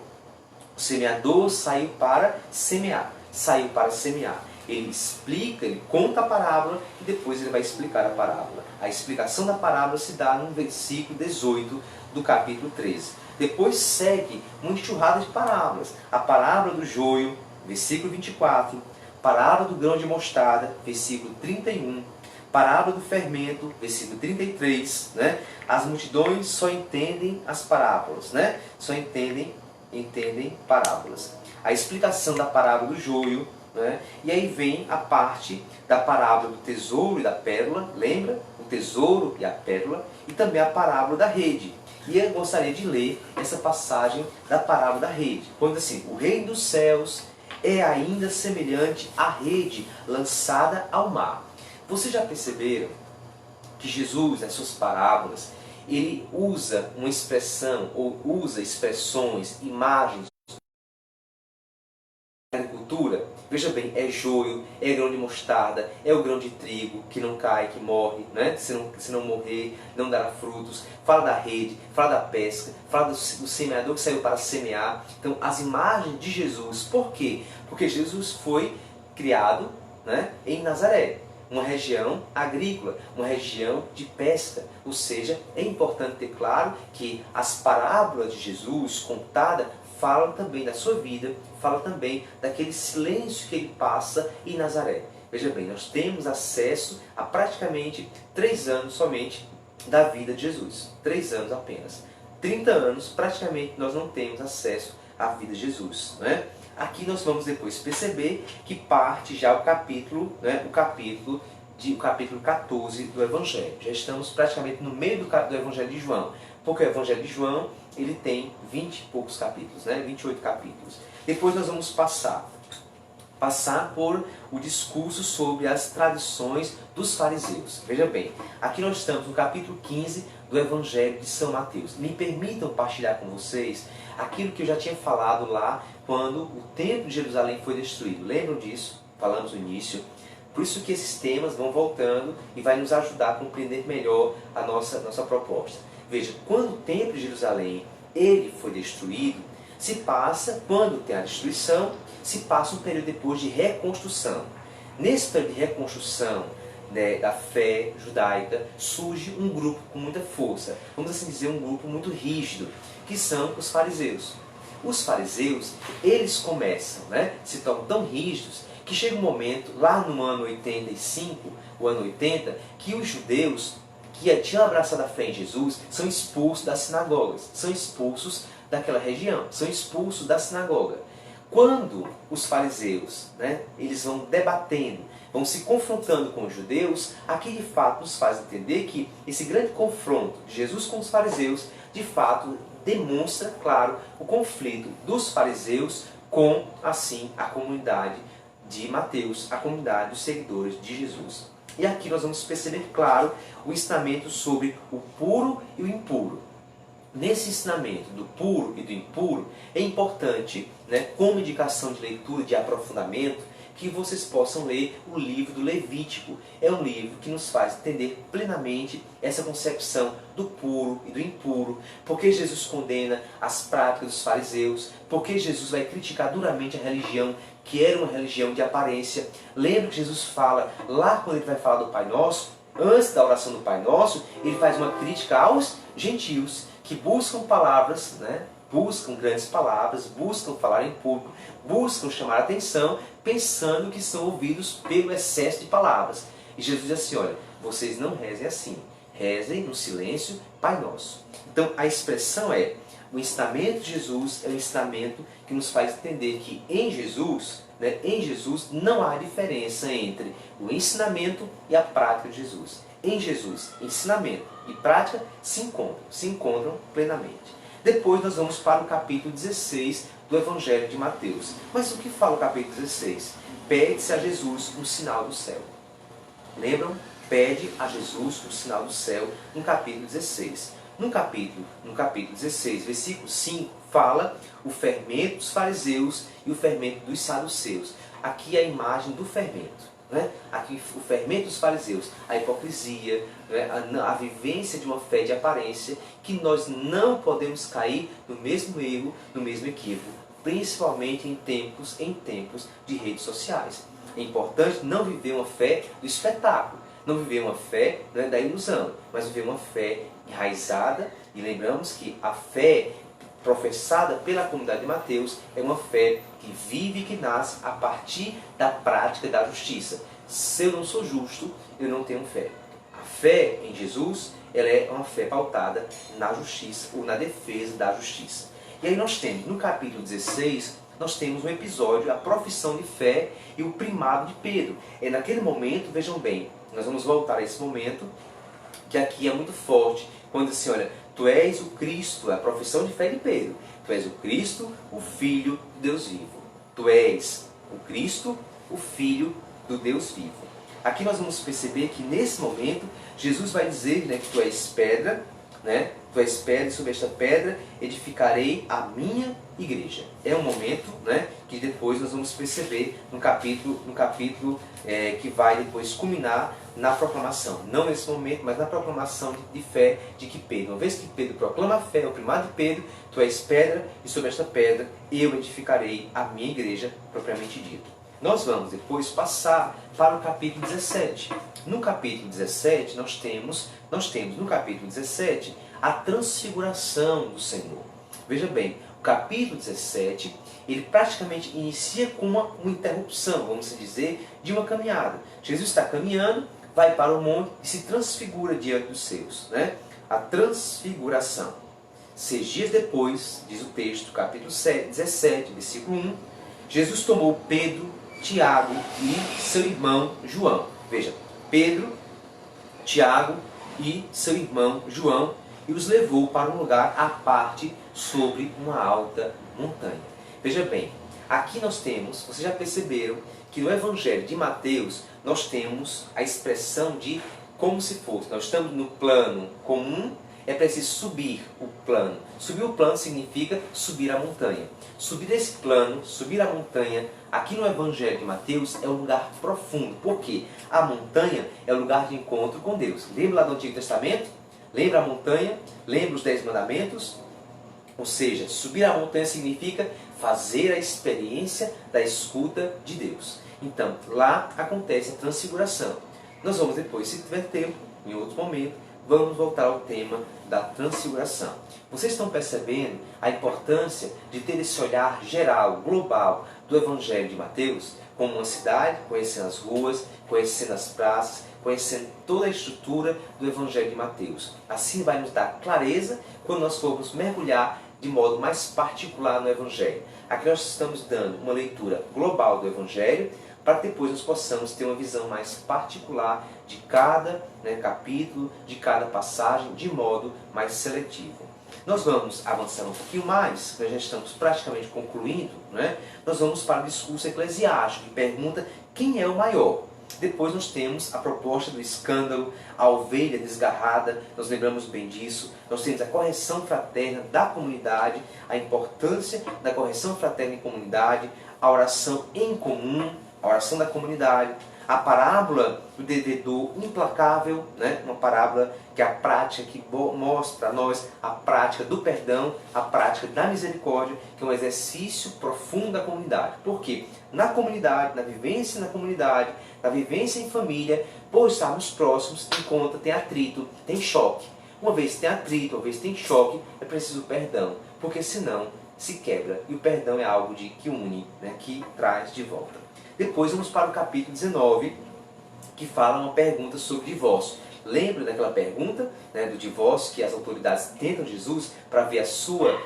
o semeador saiu para semear. Saiu para semear. Ele explica, ele conta a parábola e depois ele vai explicar a parábola. A explicação da parábola se dá no versículo 18 do capítulo 13. Depois segue uma enxurrada de parábolas. A parábola do joio, versículo 24. Parábola do grão de mostarda, versículo 31. Parábola do fermento, versículo 33. Né? As multidões só entendem as parábolas. Né? Só entendem parábolas. A explicação da parábola do joio. Né? E aí vem a parte da parábola do tesouro e da pérola. Lembra? O tesouro e a pérola. E também a parábola da rede. E eu gostaria de ler essa passagem da parábola da rede. Quando assim: o reino dos céus é ainda semelhante à rede lançada ao mar. Vocês já perceberam que Jesus, nas suas parábolas, ele usa uma expressão, ou usa expressões, imagens da agricultura? Veja bem, é joio, é grão de mostarda, é o grão de trigo que não cai, que morre, né? Se não morrer, não dará frutos. Fala da rede, fala da pesca, fala do semeador que saiu para semear. Então, as imagens de Jesus. Por quê? Porque Jesus foi criado, né, em Nazaré, uma região agrícola, uma região de pesca. Ou seja, é importante ter claro que as parábolas de Jesus contadas falam também da sua vida, falam também daquele silêncio que ele passa em Nazaré. Veja bem, nós temos acesso a praticamente 3 anos somente da vida de Jesus. 3 anos apenas. 30 anos, praticamente, nós não temos acesso à vida de Jesus. Né? Aqui nós vamos depois perceber que parte já o capítulo, né, o capítulo 14 do Evangelho. Já estamos praticamente no meio do Evangelho de João. Porque o Evangelho de João ele tem 20 e poucos capítulos, né? 28 capítulos. Depois nós vamos passar por o discurso sobre as tradições dos fariseus. Veja bem, aqui nós estamos no capítulo 15 do Evangelho de São Mateus. Me permitam partilhar com vocês aquilo que eu já tinha falado lá quando o templo de Jerusalém foi destruído. Lembram disso? Falamos no início. Por isso que esses temas vão voltando e vai nos ajudar a compreender melhor a nossa proposta. Veja, quando o templo de Jerusalém ele foi destruído, se passa, quando tem a destruição, se passa um período depois de reconstrução. Nesse período de reconstrução né, da fé judaica, surge um grupo com muita força, vamos assim dizer, um grupo muito rígido, que são os fariseus. Os fariseus, eles começam, né, se tornam tão rígidos, que chega um momento, lá no ano 85, o ano 80, que os judeus que tinham abraçado a fé em Jesus são expulsos das sinagogas, são expulsos daquela região, são expulsos da sinagoga. Quando os fariseus, né, eles vão debatendo, vão se confrontando com os judeus, aqui de fato nos faz entender que esse grande confronto de Jesus com os fariseus, de fato demonstra, claro, o conflito dos fariseus com, assim, a comunidade de Mateus, a comunidade dos seguidores de Jesus. E aqui nós vamos perceber, claro, o ensinamento sobre o puro e o impuro. Nesse ensinamento do puro e do impuro, é importante, né, como indicação de leitura, de aprofundamento, que vocês possam ler o livro do Levítico. É um livro que nos faz entender plenamente essa concepção do puro e do impuro, porque Jesus condena as práticas dos fariseus, porque Jesus vai criticar duramente a religião, que era uma religião de aparência. Lembra que Jesus fala, lá quando ele vai falar do Pai Nosso, antes da oração do Pai Nosso, ele faz uma crítica aos gentios, que buscam palavras, né? Buscam grandes palavras, buscam falar em público, buscam chamar a atenção, pensando que são ouvidos pelo excesso de palavras. E Jesus diz assim, olha, vocês não rezem assim, rezem no silêncio, Pai Nosso. Então a expressão é, o ensinamento de Jesus é um ensinamento que nos faz entender que em Jesus, né, em Jesus não há diferença entre o ensinamento e a prática de Jesus. Em Jesus, ensinamento e prática se encontram plenamente. Depois nós vamos para o capítulo 16 do Evangelho de Mateus. Mas o que fala o capítulo 16? Pede-se a Jesus um sinal do céu. Lembram? Pede a Jesus um sinal do céu no capítulo 16. No capítulo 16, versículo 5, fala o fermento dos fariseus e o fermento dos saduceus. Aqui é a imagem do fermento. Né? Aqui o fermento dos fariseus, a hipocrisia, né? a vivência de uma fé de aparência, que nós não podemos cair no mesmo erro, no mesmo equívoco, principalmente em tempos de redes sociais. É importante não viver uma fé do espetáculo, não viver uma fé, né, da ilusão, mas viver uma fé enraizada, e lembramos que a fé professada pela comunidade de Mateus é uma fé que vive e que nasce a partir da prática da justiça. Se eu não sou justo, eu não tenho fé. A fé em Jesus, ela é uma fé pautada na justiça ou na defesa da justiça. E aí nós temos, no capítulo 16, nós temos um episódio, a profissão de fé e o primado de Pedro. É naquele momento, vejam bem, nós vamos voltar a esse momento, que aqui é muito forte, quando diz assim, olha, tu és o Cristo, a profissão de fé de Pedro. Tu és o Cristo, o Filho de Deus vivo. Tu és o Cristo, o Filho do Deus vivo. Aqui nós vamos perceber que nesse momento, Jesus vai dizer, né, que tu és pedra, né? Tu és pedra e sobre esta pedra edificarei a minha igreja. É um momento, né, que depois nós vamos perceber no capítulo que vai depois culminar na proclamação. Não nesse momento, mas na proclamação de fé de que Pedro, uma vez que Pedro proclama a fé, o primado de Pedro, tu és pedra e sobre esta pedra eu edificarei a minha igreja, propriamente dito. Nós vamos depois passar para o capítulo 17. No capítulo 17 nós temos no capítulo 17 a transfiguração do Senhor. Veja bem, o capítulo 17, ele praticamente inicia com uma interrupção, vamos dizer, de uma caminhada. Jesus está caminhando, vai para o monte e se transfigura diante dos seus. Né? A transfiguração. 6 dias depois, diz o texto, capítulo 17, versículo 1, Jesus tomou Pedro, Tiago e seu irmão João. Veja, Pedro, Tiago e seu irmão João, e os levou para um lugar à parte sobre uma alta montanha. Veja bem, aqui nós temos, vocês já perceberam, que no Evangelho de Mateus nós temos a expressão de como se fosse. Nós estamos no plano comum, é preciso subir o plano. Subir o plano significa subir a montanha. Subir esse plano, subir a montanha, aqui no Evangelho de Mateus é um lugar profundo. Por quê? A montanha é o lugar de encontro com Deus. Lembra lá do Antigo Testamento? Lembra a montanha? Lembra os 10 mandamentos? Ou seja, subir a montanha significa fazer a experiência da escuta de Deus. Então, lá acontece a transfiguração. Nós vamos depois, se tiver tempo, em outro momento, vamos voltar ao tema da transfiguração. Vocês estão percebendo a importância de ter esse olhar geral, global, do Evangelho de Mateus, como uma cidade, conhecendo as ruas, conhecendo as praças, conhecendo toda a estrutura do Evangelho de Mateus. Assim vai nos dar clareza quando nós formos mergulhar de modo mais particular no Evangelho. Aqui nós estamos dando uma leitura global do Evangelho, para que depois nós possamos ter uma visão mais particular de cada capítulo, de cada passagem, de modo mais seletivo. Nós vamos avançar um pouquinho mais, nós já estamos praticamente concluindo, nós vamos para o discurso eclesiástico, que pergunta quem é o maior. Depois nós temos a proposta do escândalo, a ovelha desgarrada, nós lembramos bem disso. Nós temos a correção fraterna da comunidade, a importância da correção fraterna em comunidade, a oração em comum, a oração da comunidade, a parábola do devedor implacável, uma parábola que é a prática que mostra a nós a prática do perdão, a prática da misericórdia, que é um exercício profundo da comunidade. Por quê? Na comunidade, na vivência em família, por estarmos próximos, enquanto tem atrito, tem choque. Uma vez tem atrito, uma vez tem choque, é preciso perdão, porque senão se quebra. E o perdão é algo que une, que traz de volta. Depois vamos para o capítulo 19, que fala uma pergunta sobre divórcio. Lembra daquela pergunta do divórcio que as autoridades tentam Jesus para ver a sua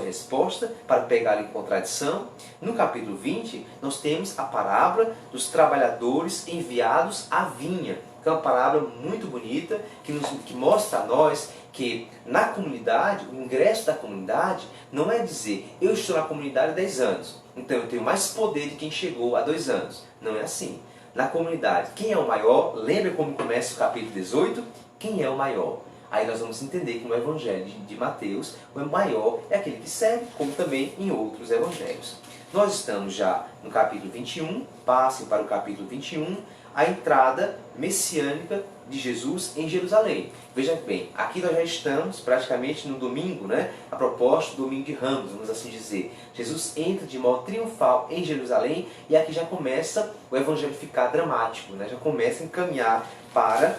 resposta, para pegá-lo em contradição? No capítulo 20, nós temos a parábola dos trabalhadores enviados à vinha, que é uma parábola muito bonita, que mostra a nós que na comunidade, o ingresso da comunidade não é dizer eu estou na comunidade há 10 anos, então eu tenho mais poder de quem chegou há 2 anos. Não é assim. Na comunidade, quem é o maior? Lembra como começa o capítulo 18? Quem é o maior? Aí nós vamos entender que no Evangelho de Mateus, o maior é aquele que serve, como também em outros evangelhos. Nós estamos já no capítulo 21, passem para o capítulo 21, a entrada messiânica de Jesus em Jerusalém. Veja bem, aqui nós já estamos praticamente no domingo, a propósito do domingo de Ramos, vamos assim dizer. Jesus entra de modo triunfal em Jerusalém e aqui já começa o evangelho ficar dramático, já começa a encaminhar para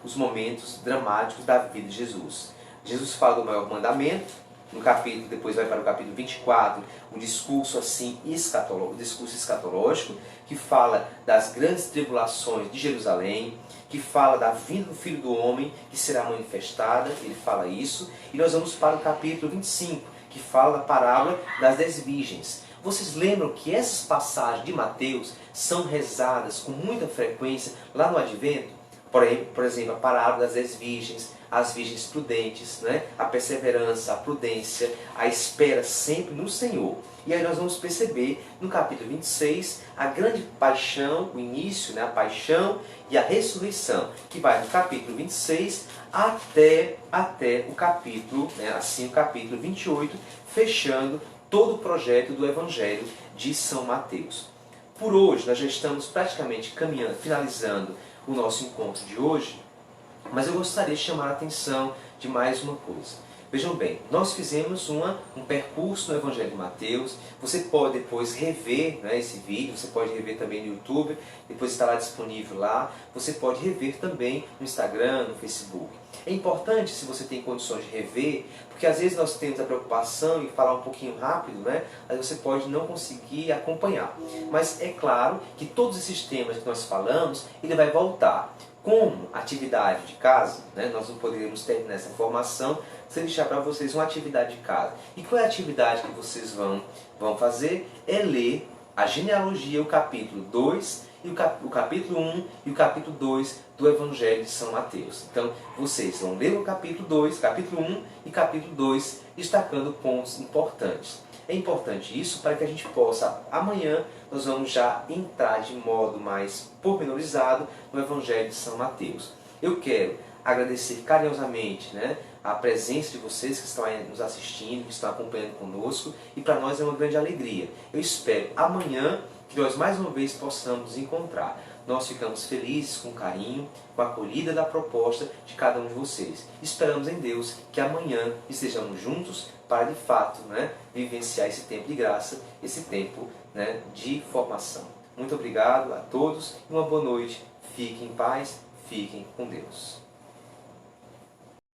os momentos dramáticos da vida de Jesus. Jesus fala do maior mandamento. No capítulo, depois vai para o capítulo 24, um discurso assim escatológico, discurso escatológico, que fala das grandes tribulações de Jerusalém, que fala da vinda do Filho do Homem, que será manifestada, ele fala isso. E nós vamos para o capítulo 25, que fala da parábola das 10 virgens. Vocês lembram que essas passagens de Mateus são rezadas com muita frequência lá no Advento? Por exemplo, a parábola das 10 virgens, as virgens prudentes, a perseverança, a prudência, a espera sempre no Senhor. E aí nós vamos perceber no capítulo 26 a grande paixão, o início, a paixão e a ressurreição, que vai do capítulo 26 até o capítulo, o capítulo 28, fechando todo o projeto do Evangelho de São Mateus. Por hoje nós já estamos praticamente caminhando, finalizando o nosso encontro de hoje, mas eu gostaria de chamar a atenção de mais uma coisa. Vejam bem, nós fizemos um percurso no Evangelho de Mateus. Você pode depois rever esse vídeo, você pode rever também no YouTube, depois estará disponível lá. Você pode rever também no Instagram, no Facebook. É importante, se você tem condições de rever, porque às vezes nós temos a preocupação em falar um pouquinho rápido, aí você pode não conseguir acompanhar. Mas é claro que todos esses temas que nós falamos, ele vai voltar. Como atividade de casa, nós não poderíamos terminar essa formação sem deixar para vocês uma atividade de casa. E qual é a atividade que vocês vão fazer? É ler a genealogia, o capítulo 2, o capítulo 1 e o capítulo 2 do Evangelho de São Mateus. Então, vocês vão ler o capítulo 2, capítulo 1 e capítulo 2, destacando pontos importantes. É importante isso para que a gente possa, amanhã, nós vamos já entrar de modo mais pormenorizado no Evangelho de São Mateus. Eu quero agradecer carinhosamente a presença de vocês que estão aí nos assistindo, que estão acompanhando conosco, e para nós é uma grande alegria. Eu espero amanhã que nós mais uma vez possamos nos encontrar. Nós ficamos felizes, com carinho, com a acolhida da proposta de cada um de vocês. Esperamos em Deus que amanhã estejamos juntos para, de fato, vivenciar esse tempo de graça, esse tempo de formação. Muito obrigado a todos e uma boa noite. Fiquem em paz, fiquem com Deus.